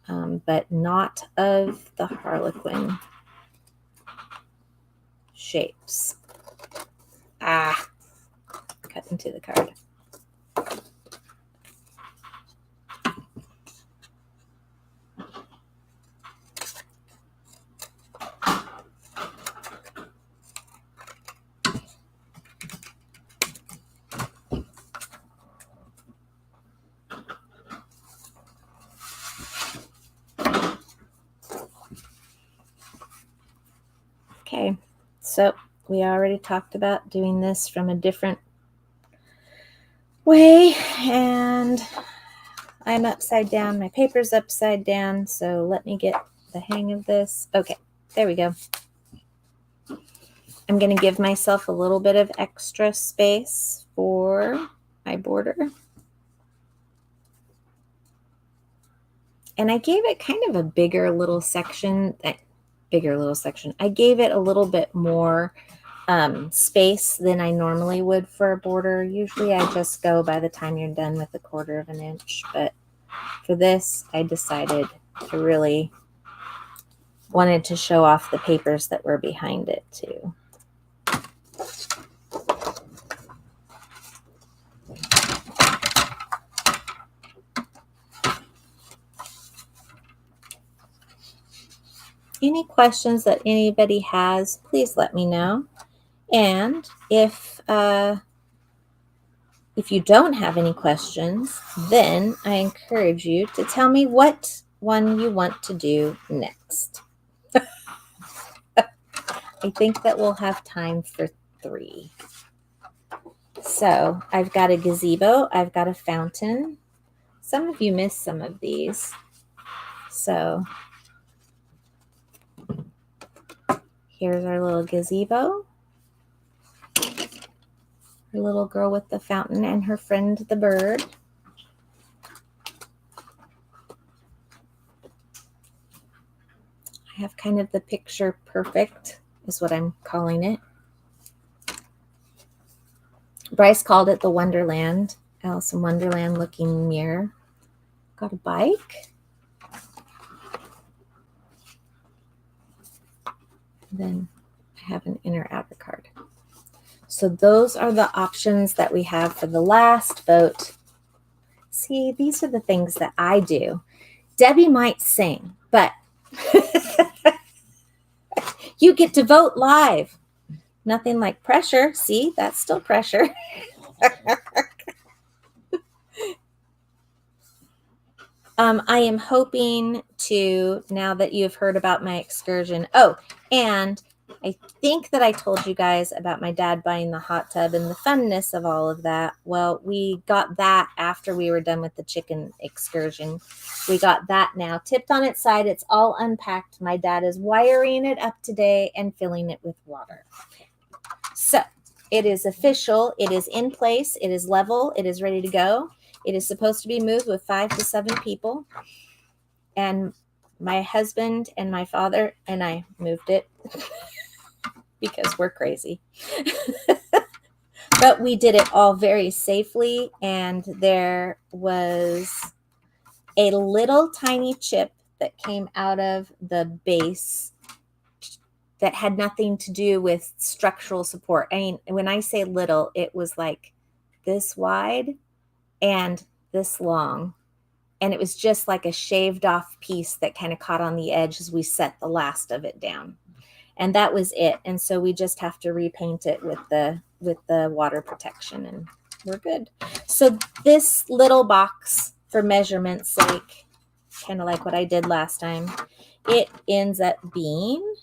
but not of the Harlequin shapes. Cut into the card. Okay, so we already talked about doing this from a different way, and I'm upside down. My paper's upside down, so let me get the hang of this. Okay, there we go. I'm going to give myself a little bit of extra space for my border. And I gave it kind of a bigger little section. I gave it a little bit more space than I normally would for a border. Usually I just go by the time you're done with 1/4 of an inch. But for this, I decided to really wanted to show off the papers that were behind it too. Any questions that anybody has, please let me know. And if you don't have any questions, then I encourage you to tell me what one you want to do next. I think that we'll have time for 3. So I've got a gazebo. I've got a fountain. Some of you missed some of these. So here's our little gazebo. Her little girl with the fountain and her friend the bird. I have kind of the picture perfect is what I'm calling it. Bryce called it the Wonderland, Alice in Wonderland looking mirror. Got a bike. Then I have an inner outer card. So those are the options that we have for the last vote. See, these are the things that I do. Debbie might sing, but you get to vote live. Nothing like pressure. See, that's still pressure. I am hoping to, now that you've heard about my excursion. Oh, and I think that I told you guys about my dad buying the hot tub and the funness of all of that. Well, we got that after we were done with the chicken excursion. We got that now tipped on its side. It's all unpacked. My dad is wiring it up today and filling it with water. So it is official. It is in place. It is level. It is ready to go. It is supposed to be moved with 5 to 7 people. And my husband and my father and I moved it because we're crazy. But we did it all very safely. And there was a little tiny chip that came out of the base that had nothing to do with structural support. I mean, when I say little, it was like this wide and this long. And it was just like a shaved off piece that kind of caught on the edge as we set the last of it down. And that was it. And so we just have to repaint it with the water protection and we're good. So this little box, for measurement's sake, kind of like what I did last time, it ends up being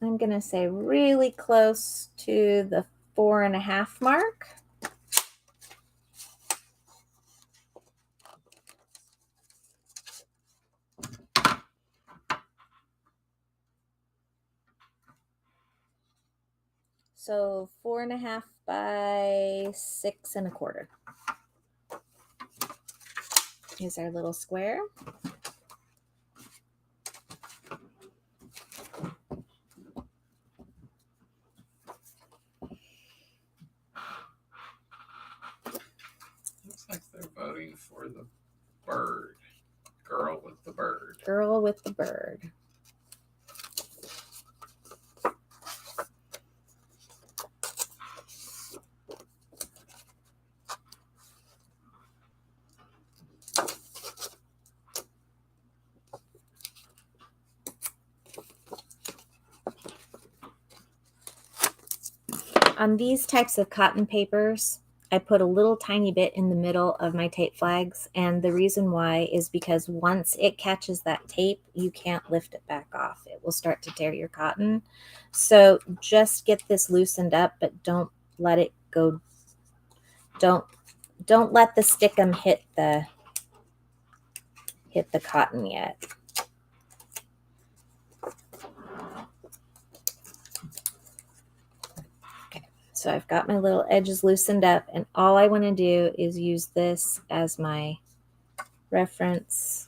I'm going to say really close to the 4.5 mark. So 4.5 by 6.25 is our little square. Looks like they're voting for the bird. Girl with the bird. Girl with the bird. On these types of cotton papers, I put a little tiny bit in the middle of my tape flags, and the reason why is because once it catches that tape, you can't lift it back off. It will start to tear your cotton. So just get this loosened up, but don't let it go. Don't let the stickum hit the cotton yet. So I've got my little edges loosened up, and all I want to do is use this as my reference.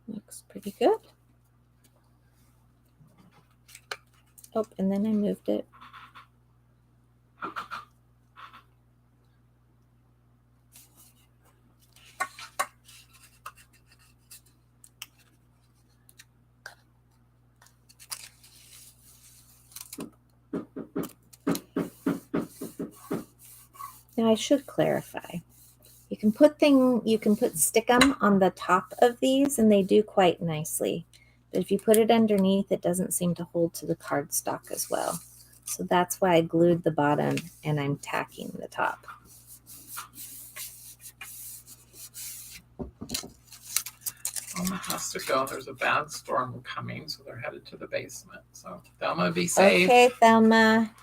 Looks pretty good. Oh, and then I moved it. Now I should clarify. You can put stickum on the top of these, and they do quite nicely. But if you put it underneath, it doesn't seem to hold to the cardstock as well. So that's why I glued the bottom and I'm tacking the top. Thelma has to go. There's a bad storm coming, so they're headed to the basement. So Thelma, be safe. Okay, Thelma.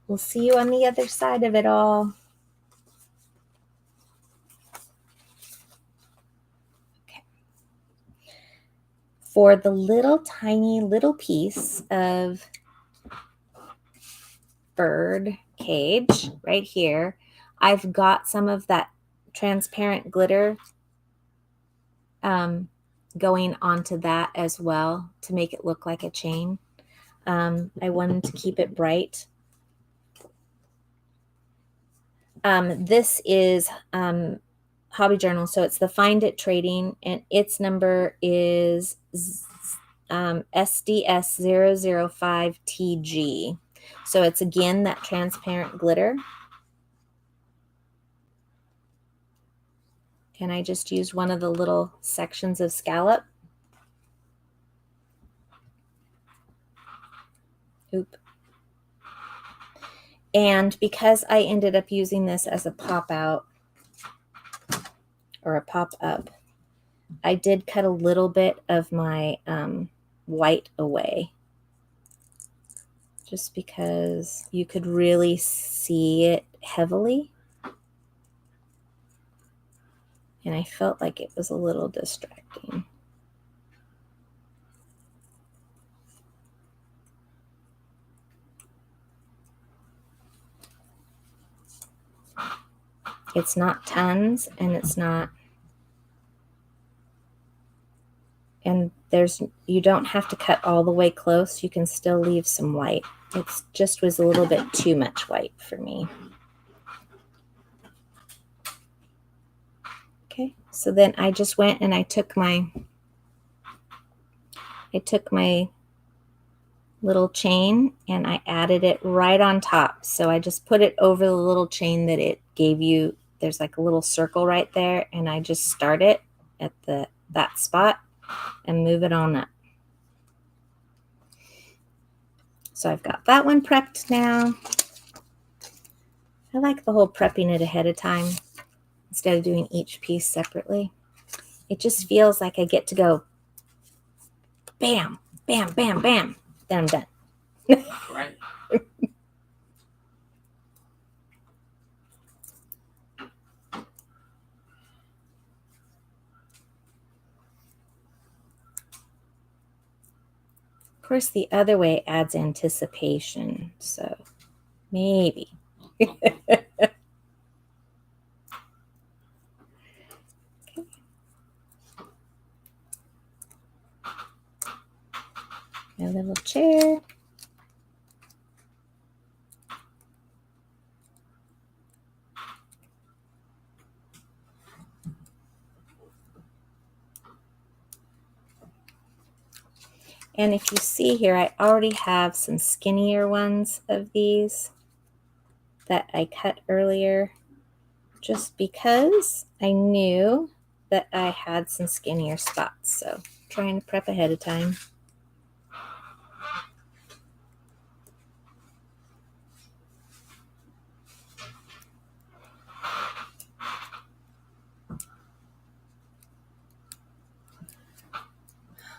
We'll see you on the other side of it all. Okay. For the little tiny little piece of bird cage right here, I've got some of that transparent glitter going onto that as well to make it look like a chain. I wanted to keep it bright. This is Hobby Journal, so it's the Find It Trading, and its number is SDS005TG. So it's again that transparent glitter. And I just used one of the little sections of scallop. Oop. And because I ended up using this as a pop-out or a pop-up, I did cut a little bit of my white away, just because you could really see it heavily. And I felt like it was a little distracting. It's not tons, and it's not, and you don't have to cut all the way close. You can still leave some white. It just was a little bit too much white for me. Okay, so then I just went and I took my little chain and I added it right on top. So I just put it over the little chain that it gave you. There's like a little circle right there, and I just start it at that spot and move it on up. So I've got that one prepped now. I like the whole prepping it ahead of time instead of doing each piece separately. It just feels like I get to go bam, bam, bam, bam, then I'm done. Right. Of course, the other way adds anticipation. So maybe. My little chair. And if you see here, I already have some skinnier ones of these that I cut earlier, just because I knew that I had some skinnier spots. So trying to prep ahead of time.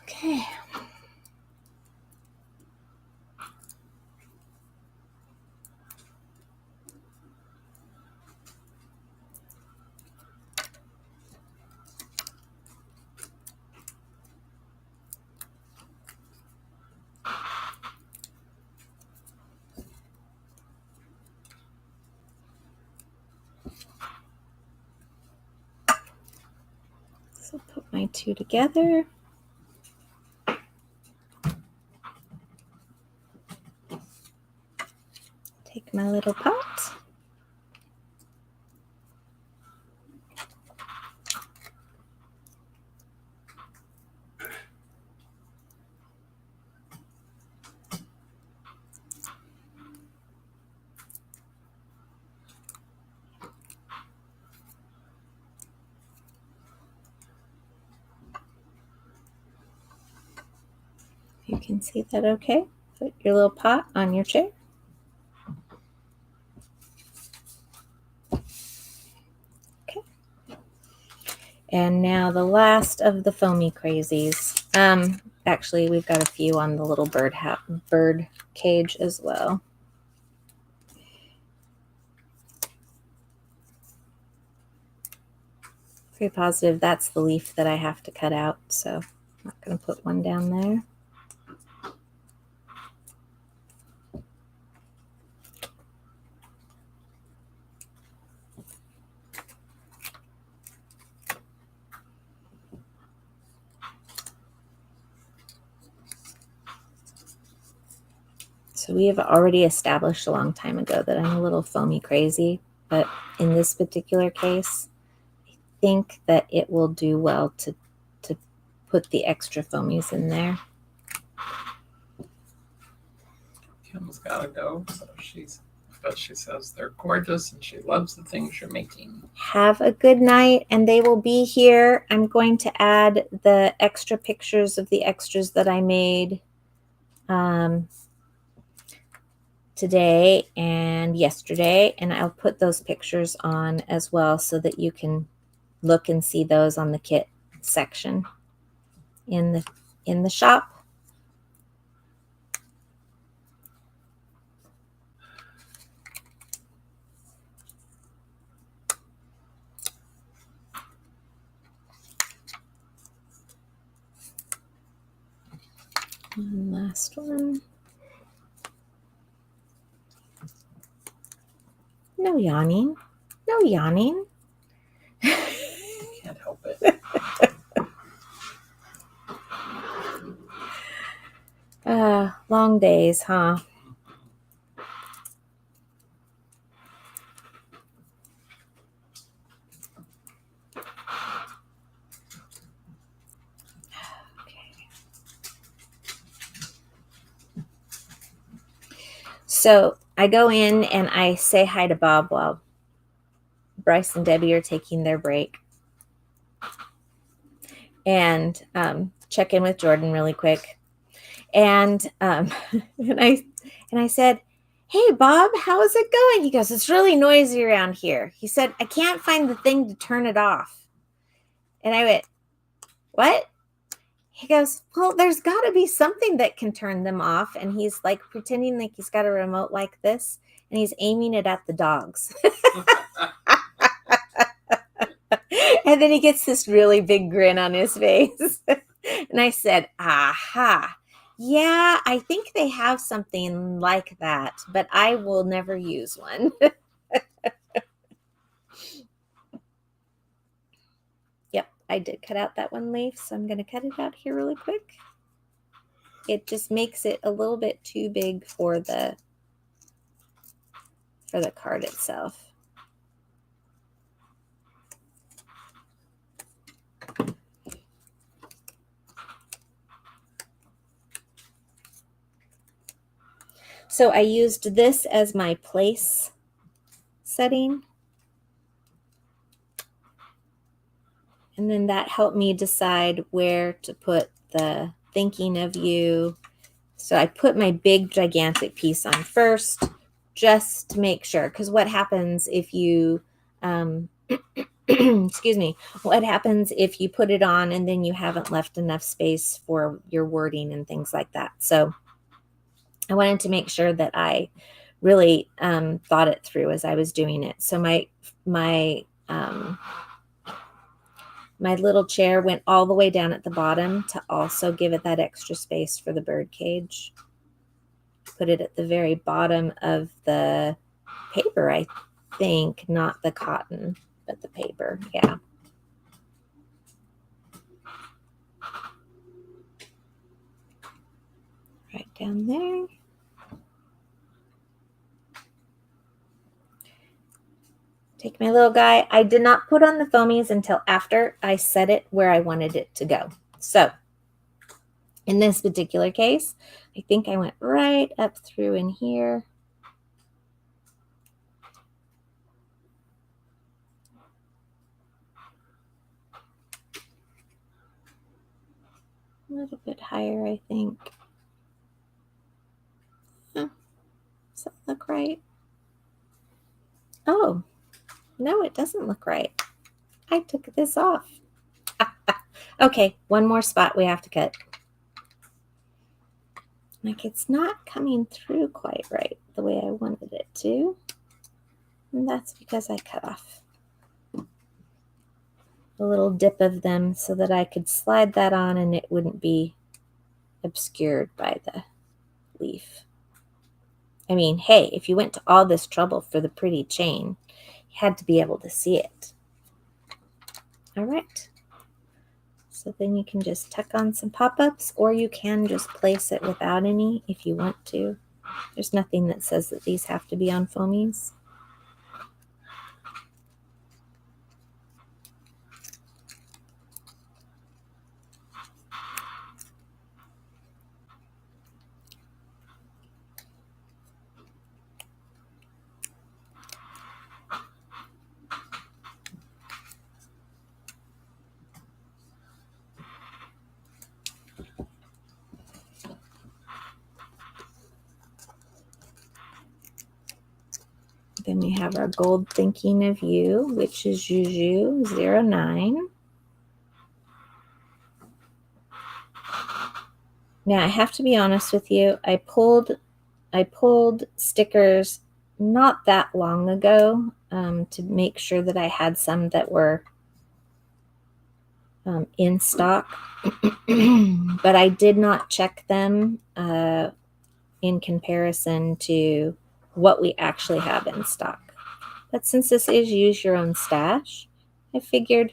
Okay. So put my two together. Take my little pot. You can see that okay. Put your little pot on your chair. Okay. And now the last of the foamy crazies. Actually, we've got a few on the little bird cage as well. Pretty positive that's the leaf that I have to cut out, so I'm not going to put one down there. So we have already established a long time ago that I'm a little foamy crazy, but in this particular case, I think that it will do well to put the extra foamies in there. Kim's gotta go, so but she says they're gorgeous and she loves the things you're making. Have a good night, and they will be here. I'm going to add the extra pictures of the extras that I made today and yesterday, and I'll put those pictures on as well so that you can look and see those on the kit section in the shop. One last one. No yawning. No yawning. Can't help it. Long days, huh? So I go in and I say hi to Bob while Bryce and Debbie are taking their break, and check in with Jordan really quick. And and I said, "Hey Bob, how is it going?" He goes, "It's really noisy around here." He said, "I can't find the thing to turn it off." And I went, "What?" He goes, well, there's got to be something that can turn them off. And he's like pretending like he's got a remote like this, and he's aiming it at the dogs. And then he gets this really big grin on his face. And I said, aha. Yeah, I think they have something like that, but I will never use one. Yep, I did cut out that one leaf, so I'm going to cut it out here really quick. It just makes it a little bit too big for the card itself. So I used this as my place setting. And then that helped me decide where to put the thinking of you. So I put my big gigantic piece on first, just to make sure. Because what happens if you, excuse me, what happens if you put it on and then you haven't left enough space for your wording and things like that? So I wanted to make sure that I really thought it through as I was doing it. So my little chair went all the way down at the bottom to also give it that extra space for the bird cage. Put it at the very bottom of the paper, I think, not the cotton, but the paper. Yeah. Right down there. Take my little guy. I did not put on the foamies until after I set it where I wanted it to go. So in this particular case, I think I went right up through in here. A little bit higher, I think. Oh, does that look right? Oh, no, it doesn't look right. I took this off. Okay, one more spot we have to cut. Like, it's not coming through quite right the way I wanted it to. And that's because I cut off a little dip of them so that I could slide that on and it wouldn't be obscured by the leaf. I mean, hey, if you went to all this trouble for the pretty chain, you had to be able to see it. All right. So then you can just tuck on some pop-ups, or you can just place it without any if you want to. There's nothing that says that these have to be on foamies. Then we have our gold thinking of you, which is Juju 09. Now I have to be honest with you. I pulled stickers not that long ago to make sure that I had some that were in stock, but I did not check them in comparison to what we actually have in stock. But since this is use your own stash, I figured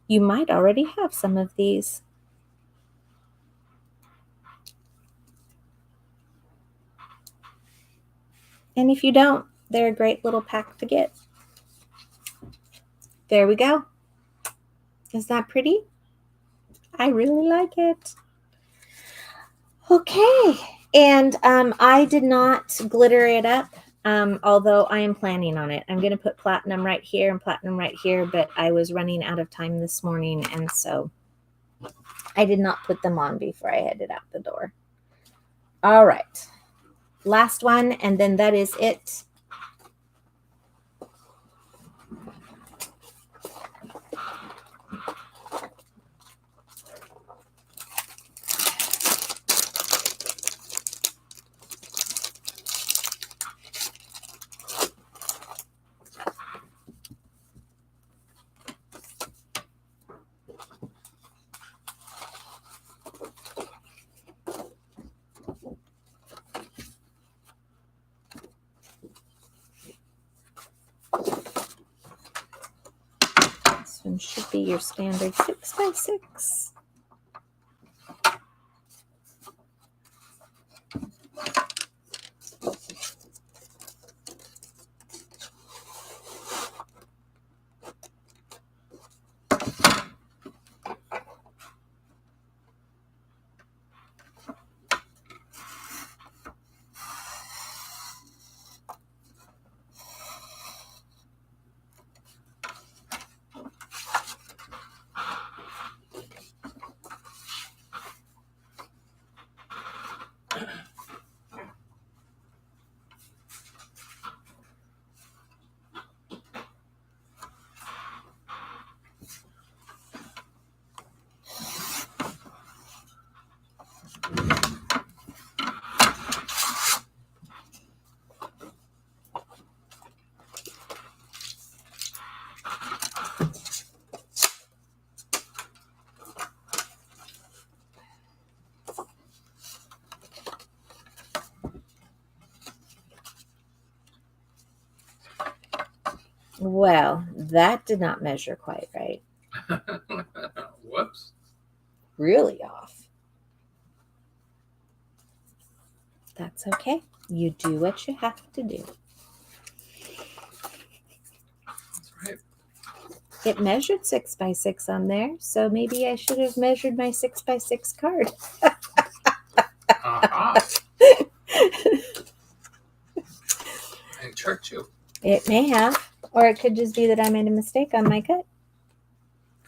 you might already have some of these. And if you don't, they're a great little pack to get. There we go. Is that pretty? I really like it. Okay. And I did not glitter it up, although I am planning on it. I'm going to put platinum right here and platinum right here, but I was running out of time this morning, and so I did not put them on before I headed out the door. All right. Last one, and then that is it. and should be your standard 6x6. Well, that did not measure quite right. Whoops. Really off. That's okay. You do what you have to do. That's right. It measured 6x6 on there, so maybe I should have measured my 6x6 card. Aha. I tricked you. It may have, or it could just be that I made a mistake on my cut,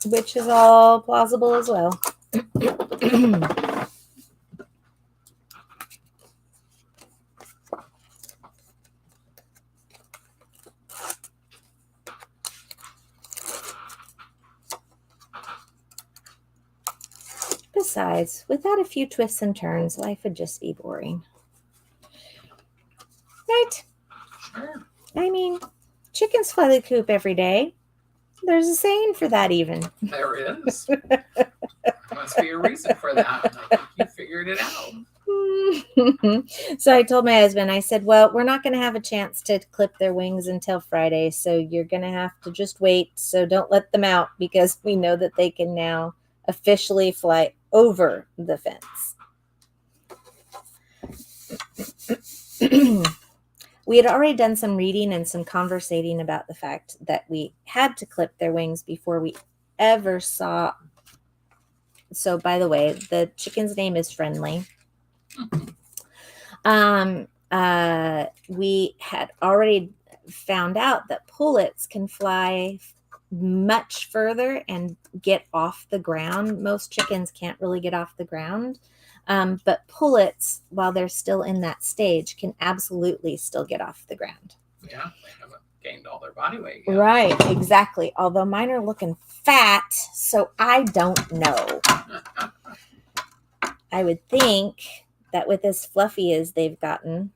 which is all plausible as well. Besides, without a few twists and turns, life would just be boring. Right? Sure. I mean, chickens fly the coop every day. There's a saying for that even. There is. There must be a reason for that. And I think you figured it out. So I told my husband, I said, well, we're not going to have a chance to clip their wings until Friday, so you're going to have to just wait. So don't let them out because we know that they can now officially fly over the fence. We had already done some reading and some conversating about the fact that we had to clip their wings before we ever saw. So, by the way, the chicken's name is Friendly. We had already found out that pullets can fly much further and get off the ground. Most chickens can't really get off the ground. But pullets, while they're still in that stage, can absolutely still get off the ground. Yeah, they haven't gained all their body weight yet. Right, exactly. Although mine are looking fat, so I don't know. I would think that with as fluffy as they've gotten,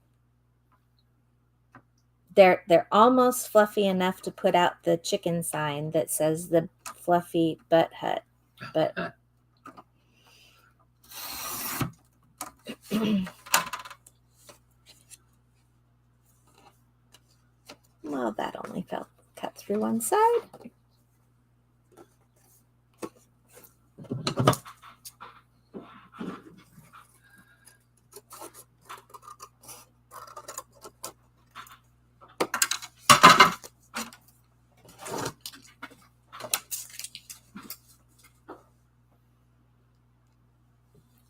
they're almost fluffy enough to put out the chicken sign that says the Fluffy Butt Hut. But well, that only felt cut through one side.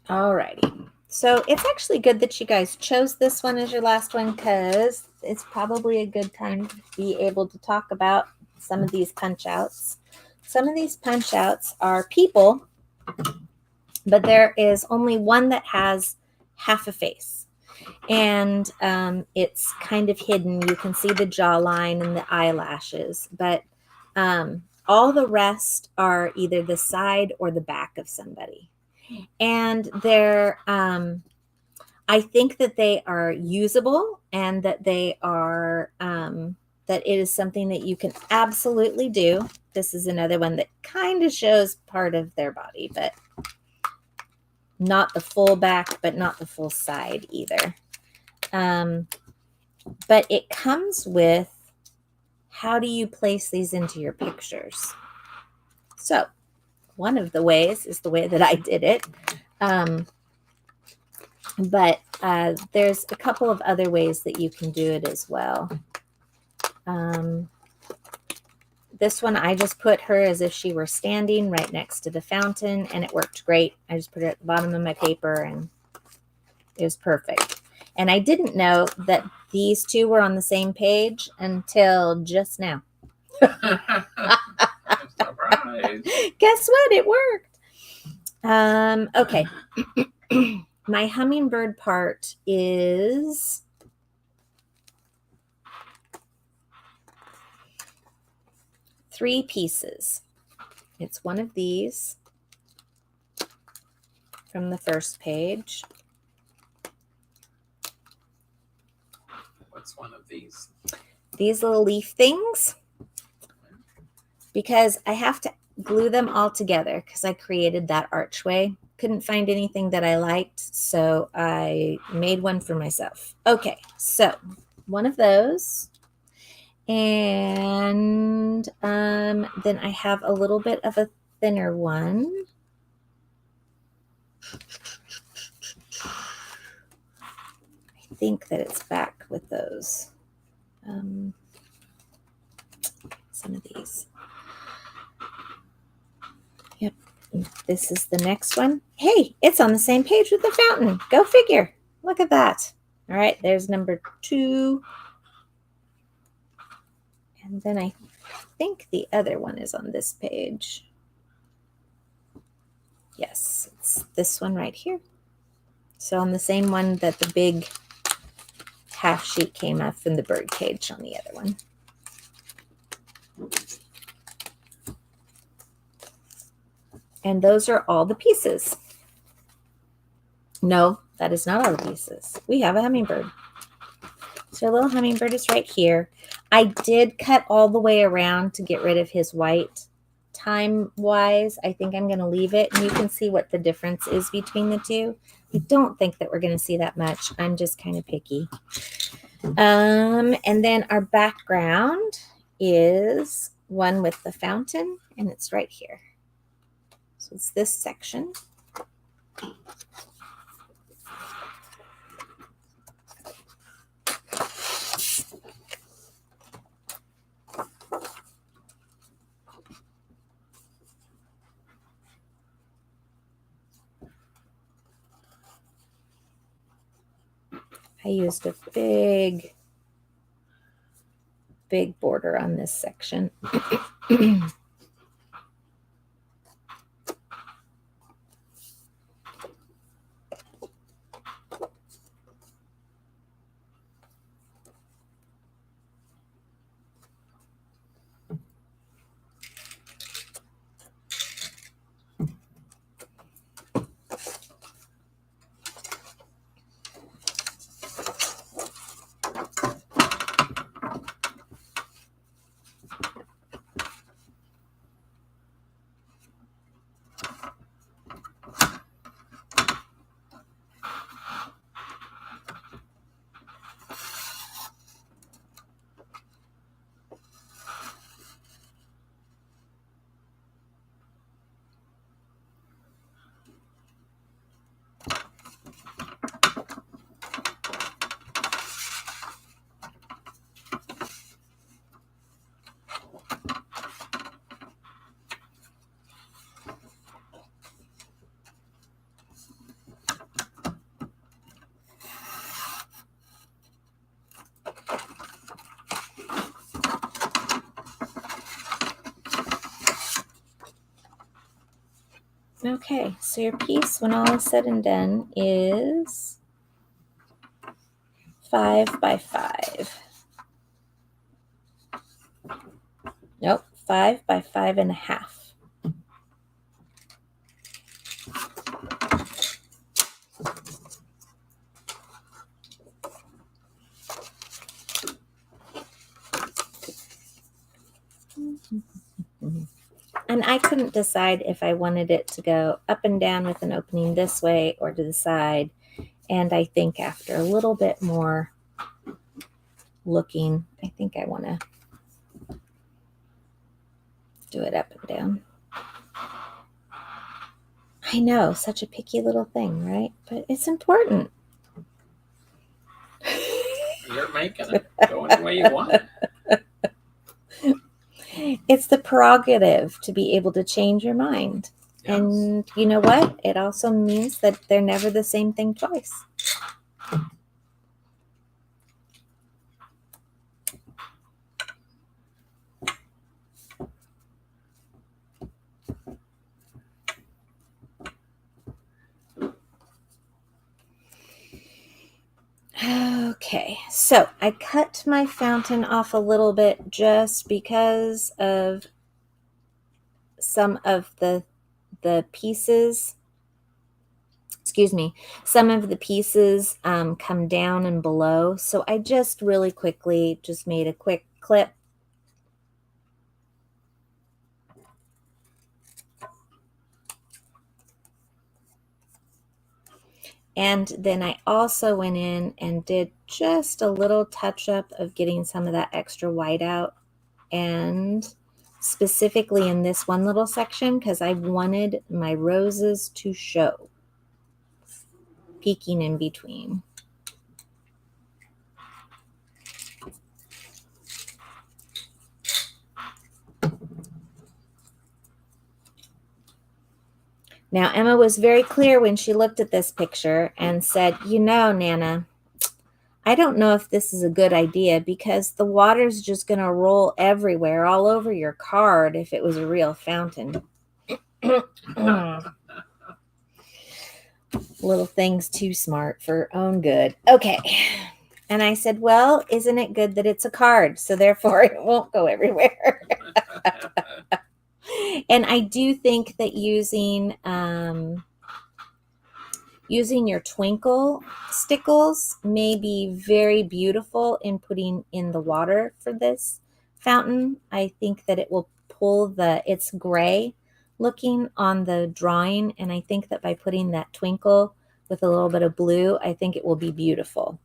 Alrighty. So it's actually good that you guys chose this one as your last one because it's probably a good time to be able to talk about some of these punch outs. Some of these punch outs are people, but there is only one that has half a face. And it's kind of hidden. You can see the jawline and the eyelashes, but all the rest are either the side or the back of somebody. And they're, I think that they are usable and that they are, that it is something that you can absolutely do. This is another one that kind of shows part of their body, but not the full back, but not the full side either. But it comes with, how do you place these into your pictures? So one of the ways is the way that I did it. But there's a couple of other ways that you can do it as well. This one, I just put her as if she were standing right next to the fountain, and it worked great. I just put it at the bottom of my paper, and it was perfect. And I didn't know that these two were on the same page until just now. I'm surprised. Guess what? It worked. Okay. My hummingbird part is three pieces. It's one of these from the first page. What's one of these? These little leaf things, because I have to glue them all together because I created that archway. Couldn't find anything that I liked, so I made one for myself. Okay, so one of those. And then I have a little bit of a thinner one. I think that it's back with those. Some of these. Yep. This is the next one. Hey, it's on the same page with the fountain. Go figure. Look at that. All right, there's number 2. And then I think the other one is on this page. Yes, it's this one right here. So on the same one that the big half sheet came off from the bird cage on the other one. And those are all the pieces. No, that is not all the pieces. We have a hummingbird. So a little hummingbird is right here. I did cut all the way around to get rid of his white. Time-wise, I think I'm going to leave it. And you can see what the difference is between the two. I don't think that we're going to see that much. I'm just kind of picky. And then our background is one with the fountain, and it's right here. So it's this section. I used a big border on this section. Okay, so your piece, when all is said and done, is 5 by 5. Nope, 5 by 5.5. And I couldn't decide if I wanted it to go up and down with an opening this way or to the side. And I think after a little bit more looking, I think I want to do it up and down. I know, such a picky little thing, right? But it's important. You're making it go any way you want it. It's the prerogative to be able to change your mind. Yes. And you know what? It also means that they're never the same thing twice. Okay, so I cut my fountain off a little bit just because of some of the pieces. Excuse me, some of the pieces come down and below. So I just really quickly just made a quick clip. And then I also went in and did just a little touch up of getting some of that extra white out. And specifically in this one little section, because I wanted my roses to show, peeking in between. Now, Emma was very clear when she looked at this picture and said, you know, Nana, I don't know if this is a good idea because the water's just going to roll everywhere, all over your card if it was a real fountain. Little thing's too smart for her own good. Okay. And I said, well, isn't it good that it's a card? So therefore it won't go everywhere. And I do think that using your twinkle stickles may be very beautiful in putting in the water for this fountain. I think that it will pull it's gray looking on the drawing, and I think that by putting that twinkle with a little bit of blue, I think it will be beautiful.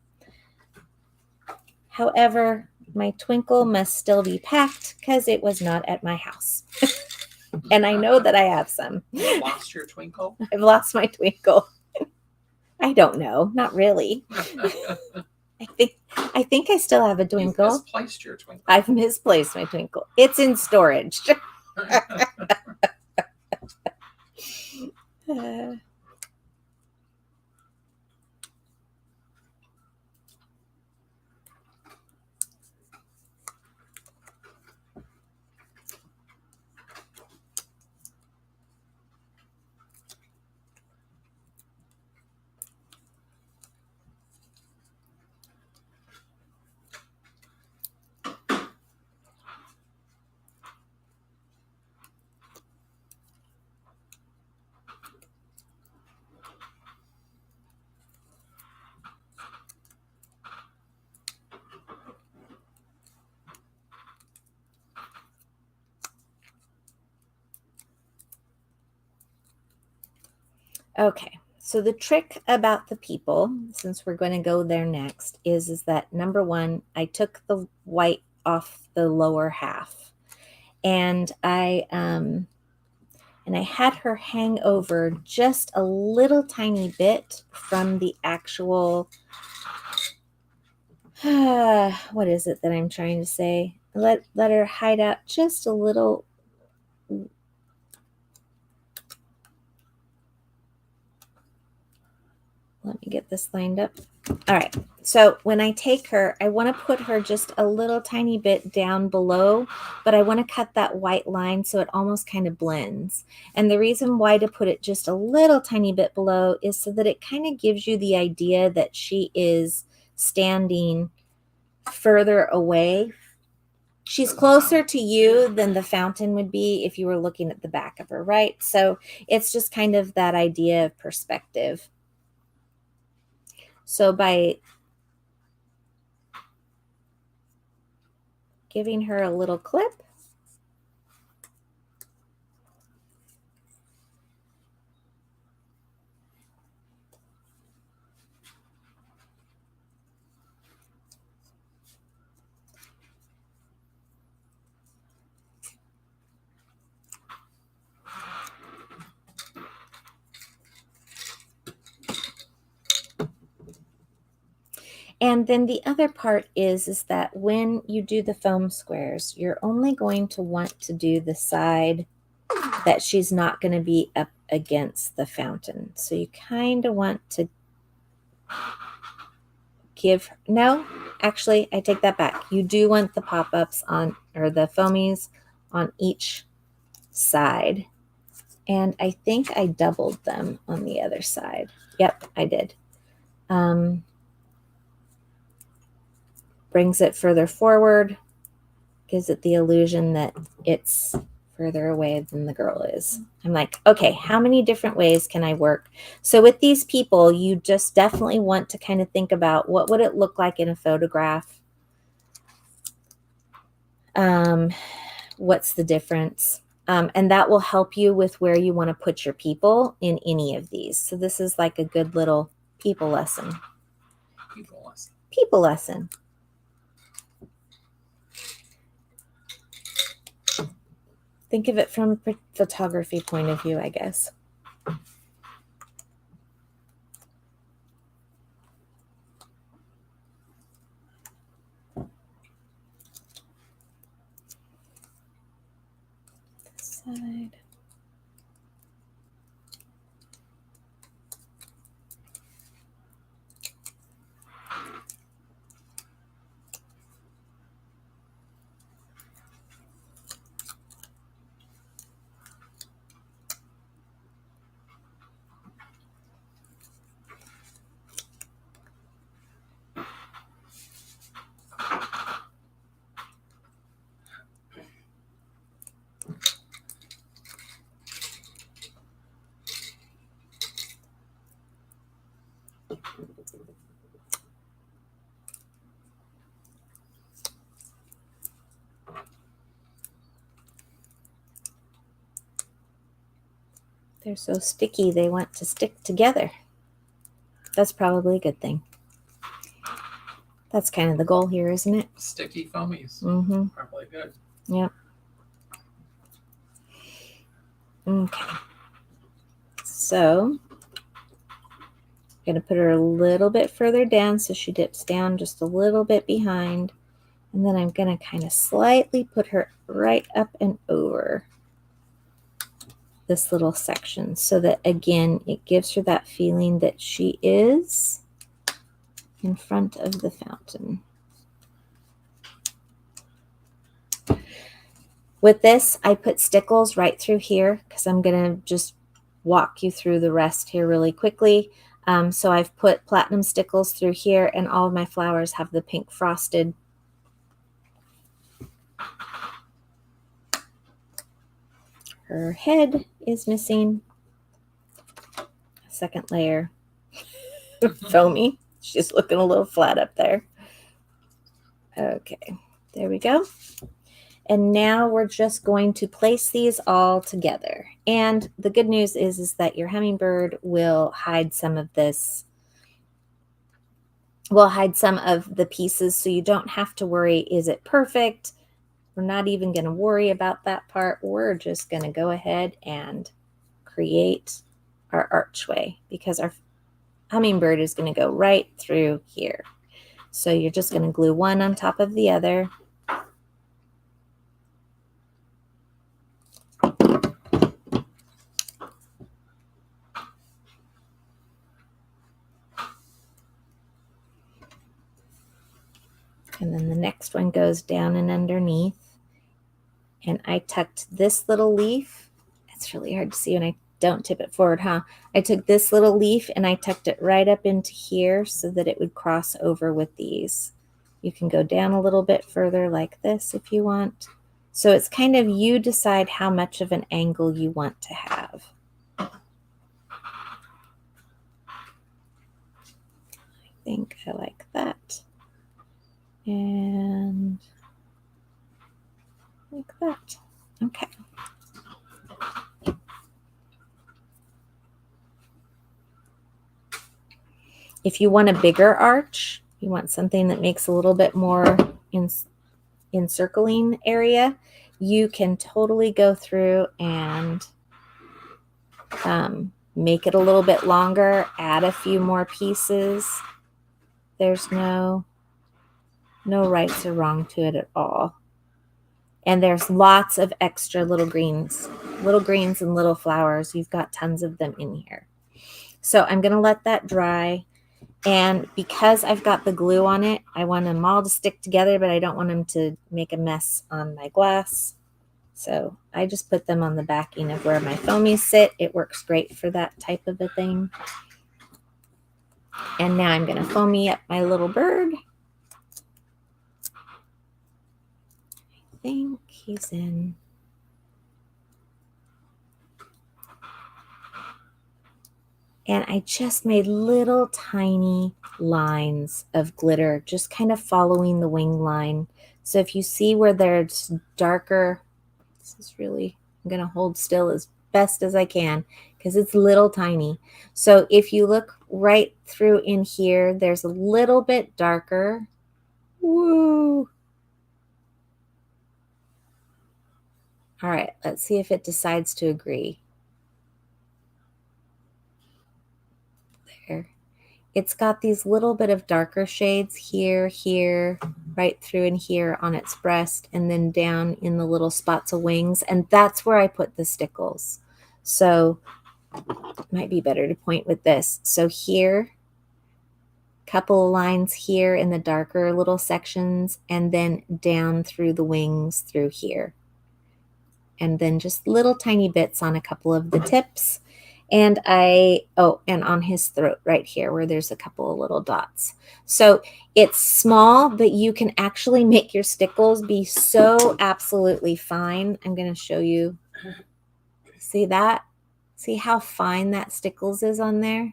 However, my twinkle must still be packed because it was not at my house. And I know that I have some. You lost your twinkle? I've lost my twinkle. I don't know. Not really. I think I still have a twinkle. You've misplaced your twinkle. I've misplaced my twinkle. It's in storage. Okay, so the trick about the people, since we're going to go there next, is that number one, I took the white off the lower half, and I had her hang over just a little tiny bit from the actual, what is it that I'm trying to say? Let her hide out just a little. Let me get this lined up. All right. So when I take her, I want to put her just a little tiny bit down below, but I want to cut that white line so it almost kind of blends. And the reason why to put it just a little tiny bit below is so that it kind of gives you the idea that she is standing further away. She's closer to you than the fountain would be if you were looking at the back of her, right? So it's just kind of that idea of perspective. So by giving her a little clip, And then the other part is that when you do the foam squares, you're only going to want to do the side that she's not going to be up against the fountain. So you kind of want to give, no, actually, I take that back. You do want the pop-ups on, or the foamies on each side. And I think I doubled them on the other side. Yep, I did. Brings it further forward, gives it the illusion that it's further away than the girl is. I'm like, okay, how many different ways can I work? So with these people, you just definitely want to kind of think about what would it look like in a photograph? What's the difference? And that will help you with where you want to put your people in any of these. So this is like a good little people lesson. People lesson. People lesson. Think of it from a photography point of view, I guess. This side. They're so sticky, they want to stick together. That's probably a good thing. That's kind of the goal here, isn't it? Sticky foamies. Mm-hmm. Probably good. Yep. Okay. So, I'm going to put her a little bit further down so she dips down just a little bit behind. And then I'm going to kind of slightly put her right up and over this little section so that, again, it gives her that feeling that she is in front of the fountain. With this, I put stickles right through here because I'm going to just walk you through the rest here really quickly. So I've put platinum stickles through here, and all of my flowers have the pink frosted. Her head is missing a second layer. Foamy. She's looking a little flat up there. Okay, there we go. And now we're just going to place these all together. And the good news is that your hummingbird will hide some of this, will hide some of the pieces, so you don't have to worry, is it perfect? We're not even going to worry about that part. We're just going to go ahead and create our archway because our hummingbird is going to go right through here. So you're just going to glue one on top of the other. And then the next one goes down and underneath. And I tucked this little leaf. It's really hard to see when I don't tip it forward, huh? I took this little leaf and I tucked it right up into here so that it would cross over with these. You can go down a little bit further like this if you want. So it's kind of you decide how much of an angle you want to have. I think I like that. And like that. Okay. If you want a bigger arch, you want something that makes a little bit more encircling area, you can totally go through and make it a little bit longer, add a few more pieces. There's no rights or wrong to it at all. And there's lots of extra little greens and little flowers. You've got tons of them in here. So I'm going to let that dry. And because I've got the glue on it, I want them all to stick together, but I don't want them to make a mess on my glass. So I just put them on the backing of where my foamies sit. It works great for that type of a thing. And now I'm going to foamy up my little bird. I think he's in. And I just made little tiny lines of glitter, just kind of following the wing line. So if you see where there's darker, this is really, I'm going to hold still as best as I can because it's little tiny. So if you look right through in here, there's a little bit darker. Woo! All right, let's see if it decides to agree. There. It's got these little bit of darker shades here, here, right through in here on its breast, and then down in the little spots of wings. And that's where I put the stickles. So it might be better to point with this. So here, couple of lines here in the darker little sections, and then down through the wings through here. And then just little tiny bits on a couple of the tips. And and on his throat right here where there's a couple of little dots. So it's small, but you can actually make your stickles be so absolutely fine. I'm going to show you. See that? See how fine that stickles is on there?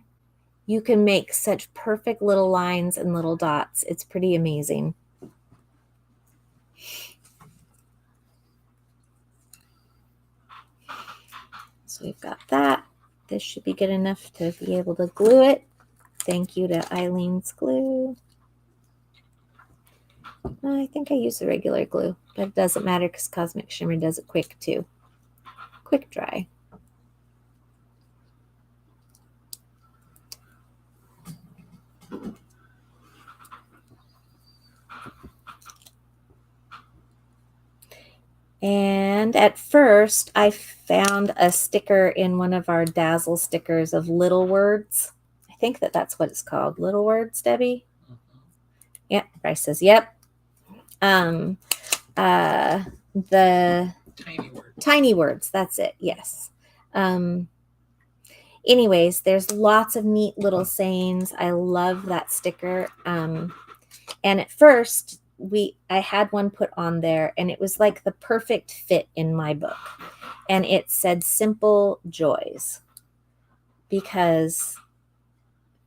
You can make such perfect little lines and little dots. It's pretty amazing. So we've got that. This should be good enough to be able to glue it. Thank you to Eileen's glue. I think I use the regular glue, but it doesn't matter because Cosmic Shimmer does it quick too. Quick dry. And at first, I found a sticker in one of our Dazzle stickers of little words. I think that's what it's called. Little words, Debbie? Mm-hmm. Yep. Bryce says, yep. The tiny words. That's it. Yes. Anyways, there's lots of neat little sayings. I love that sticker. And at first, I had one put on there and it was like the perfect fit in my book. And it said simple joys. Because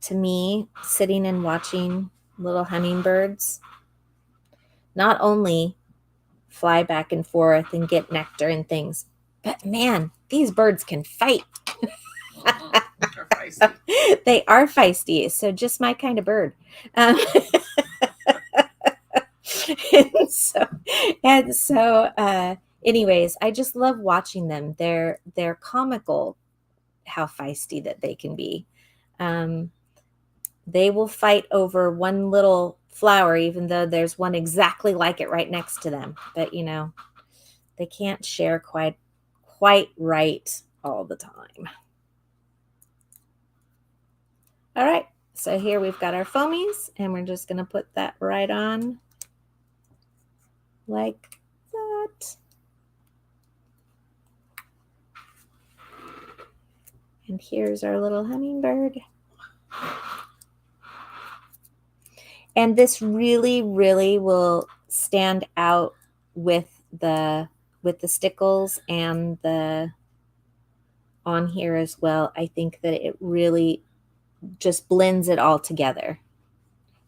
to me, sitting and watching little hummingbirds not only fly back and forth and get nectar and things, but man, these birds can fight. They're feisty. They are feisty. So just my kind of bird. And so anyways, I just love watching them. They're comical how feisty that they can be. They will fight over one little flower, even though there's one exactly like it right next to them. But you know, they can't share quite right all the time. All right, so here we've got our foamies, and we're just going to put that right on like that. And here's our little hummingbird. And this really, really will stand out with the stickles and the on here as well. I think that it really just blends it all together.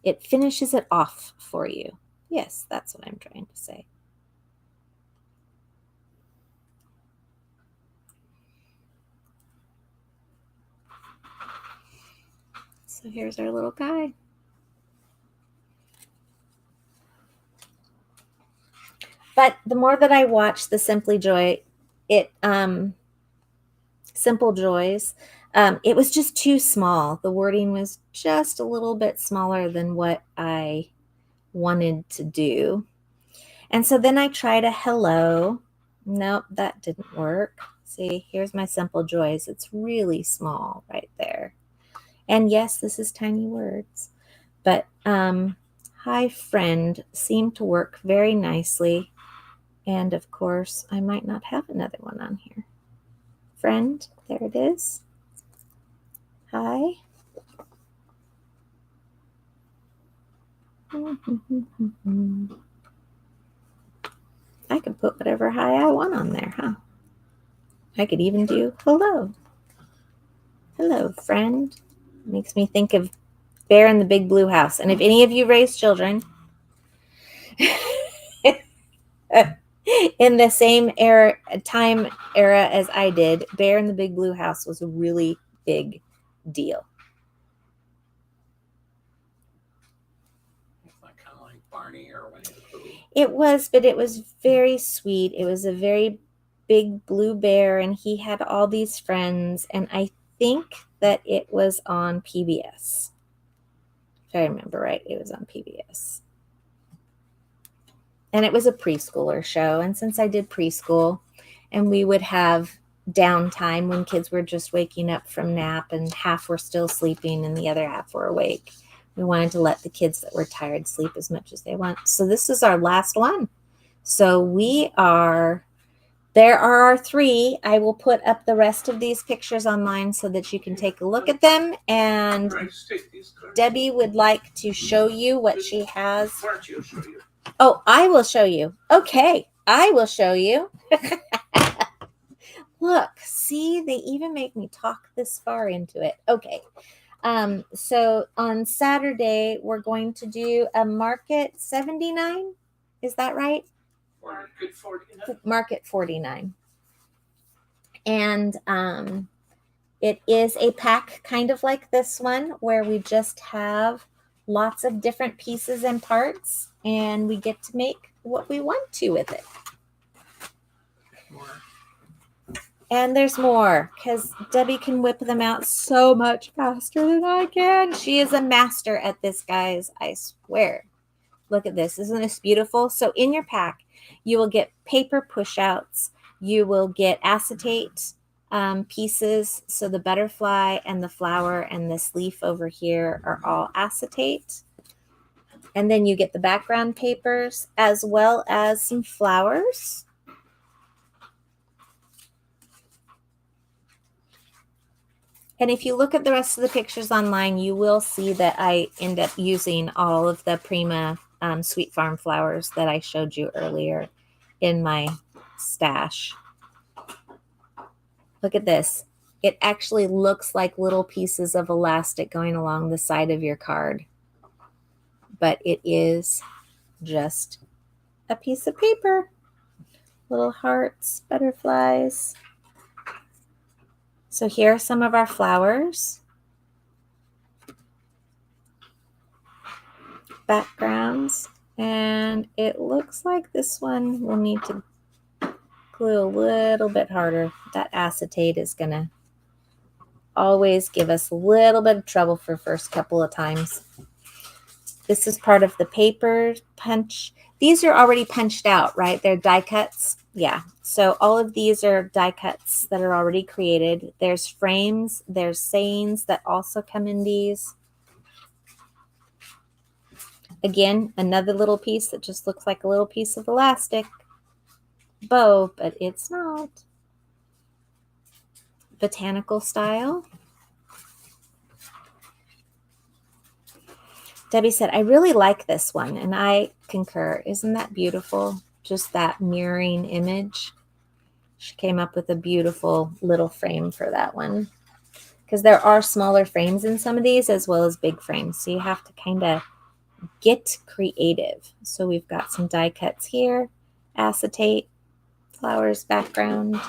It finishes it off for you. Yes, that's what I'm trying to say. So here's our little guy. But the more that I watch the Simple Joys, It was just too small. The wording was just a little bit smaller than what I wanted to do. And so then I tried a hello. Nope, that didn't work. See, here's my simple joys. It's really small right there. And yes, this is tiny words. But hi friend seemed to work very nicely. And of course, I might not have another one on here. Friend, there it is. Hi. I could put whatever hi I want on there, huh? I could even do hello. Hello, friend. Makes me think of Bear in the Big Blue House. And if any of you raise children in the same time era as I did, Bear in the Big Blue House was a really big deal. It's like kind of like Barney or Winnie the Pooh. It was, but it was very sweet. It was a very big blue bear, and he had all these friends, and I think that it was on PBS. If I remember right, it was on PBS. And it was a preschooler show, and since I did preschool, and we would have downtime when kids were just waking up from nap and half were still sleeping and the other half were awake, we wanted to let the kids that were tired sleep as much as they want. So this is our last one. So there are our 3. I will put up the rest of these pictures online so that you can take a look at them. And Debbie would like to show you what she has. Why don't you show you? Oh, I will show you. Okay, I will show you. Look, see, they even make me talk this far into it. Okay. So on Saturday, we're going to do a Market 79. Is that right? Market 49. Market 49. And it is a pack kind of like this one where we just have lots of different pieces and parts, and we get to make what we want to with it. More. And there's more because Debbie can whip them out so much faster than I can. She is a master at this, guys. I swear. Look at this. Isn't this beautiful? So in your pack, you will get paper pushouts. You will get acetate pieces. So the butterfly and the flower and this leaf over here are all acetate. And then you get the background papers as well as some flowers. And if you look at the rest of the pictures online, you will see that I end up using all of the Prima Sweet Farm flowers that I showed you earlier in my stash. Look at this. It actually looks like little pieces of elastic going along the side of your card. But it is just a piece of paper. Little hearts, butterflies. So here are some of our flowers. Backgrounds. And it looks like this one will need to glue a little bit harder. That acetate is going to always give us a little bit of trouble for the first couple of times. This is part of the paper punch. These are already punched out, right? They're die cuts. Yeah. So all of these are die cuts that are already created. There's frames. There's sayings that also come in these. Again, another little piece that just looks like a little piece of elastic bow, but it's not. Botanical style. Debbie said, I really like this one, and I concur. Isn't that beautiful? Just that mirroring image. She came up with a beautiful little frame for that one. Because there are smaller frames in some of these as well as big frames. So you have to kind of get creative. So we've got some die cuts here. Acetate, flowers, background.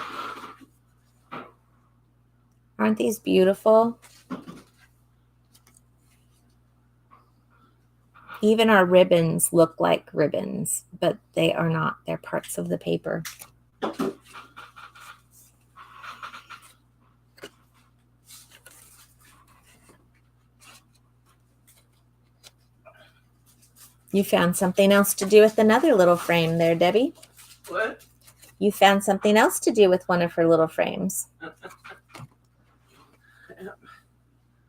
Aren't these beautiful? Even our ribbons look like ribbons, but they are not. They're parts of the paper. You found something else to do with another little frame there, Debbie. What? You found something else to do with one of her little frames.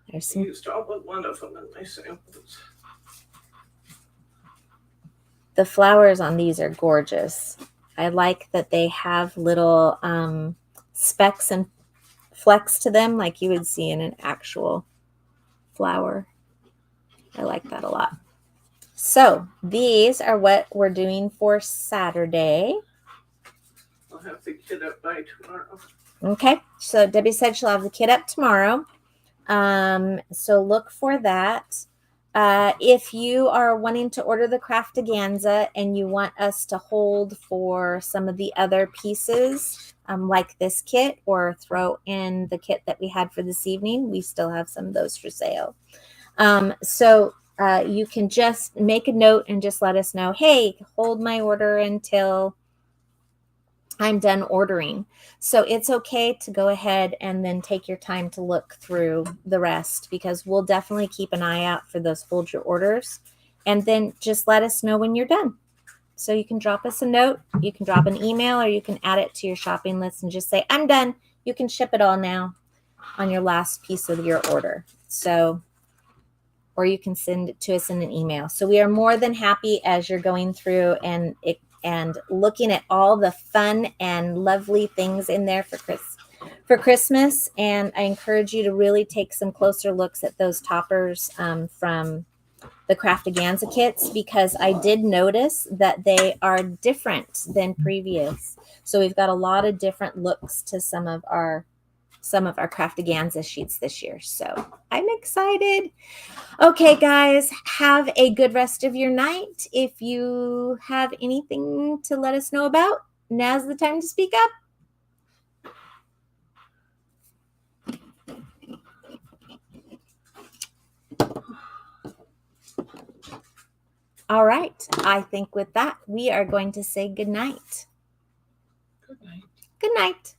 There's I some. used all but one of them in my samples. The flowers on these are gorgeous. I like that they have little specks and flecks to them like you would see in an actual flower. I like that a lot. So these are what we're doing for Saturday. I'll have the kit up by tomorrow. Okay, so Debbie said she'll have the kit up tomorrow. So look for that. If you are wanting to order the craftaganza and you want us to hold for some of the other pieces, like this kit, or throw in the kit that we had for this evening, we still have some of those for sale. So you can just make a note and just let us know, hey, hold my order until I'm done ordering. So it's okay to go ahead and then take your time to look through the rest, because we'll definitely keep an eye out for those hold your orders, and then just let us know when you're done. So you can drop us a note, you can drop an email, or you can add it to your shopping list and just say, I'm done. You can ship it all now on your last piece of your order. So, or you can send it to us in an email. So we are more than happy as you're going through and looking at all the fun and lovely things in there for Christmas. And I encourage you to really take some closer looks at those toppers from the craftaganza kits, because I did notice that they are different than previous. So we've got a lot of different looks to some of our craftaganza sheets this year. So I'm excited. Okay, guys, have a good rest of your night. If you have anything to let us know about, now's the time to speak up. All right. I think with that, we are going to say good night. Good night. Good night.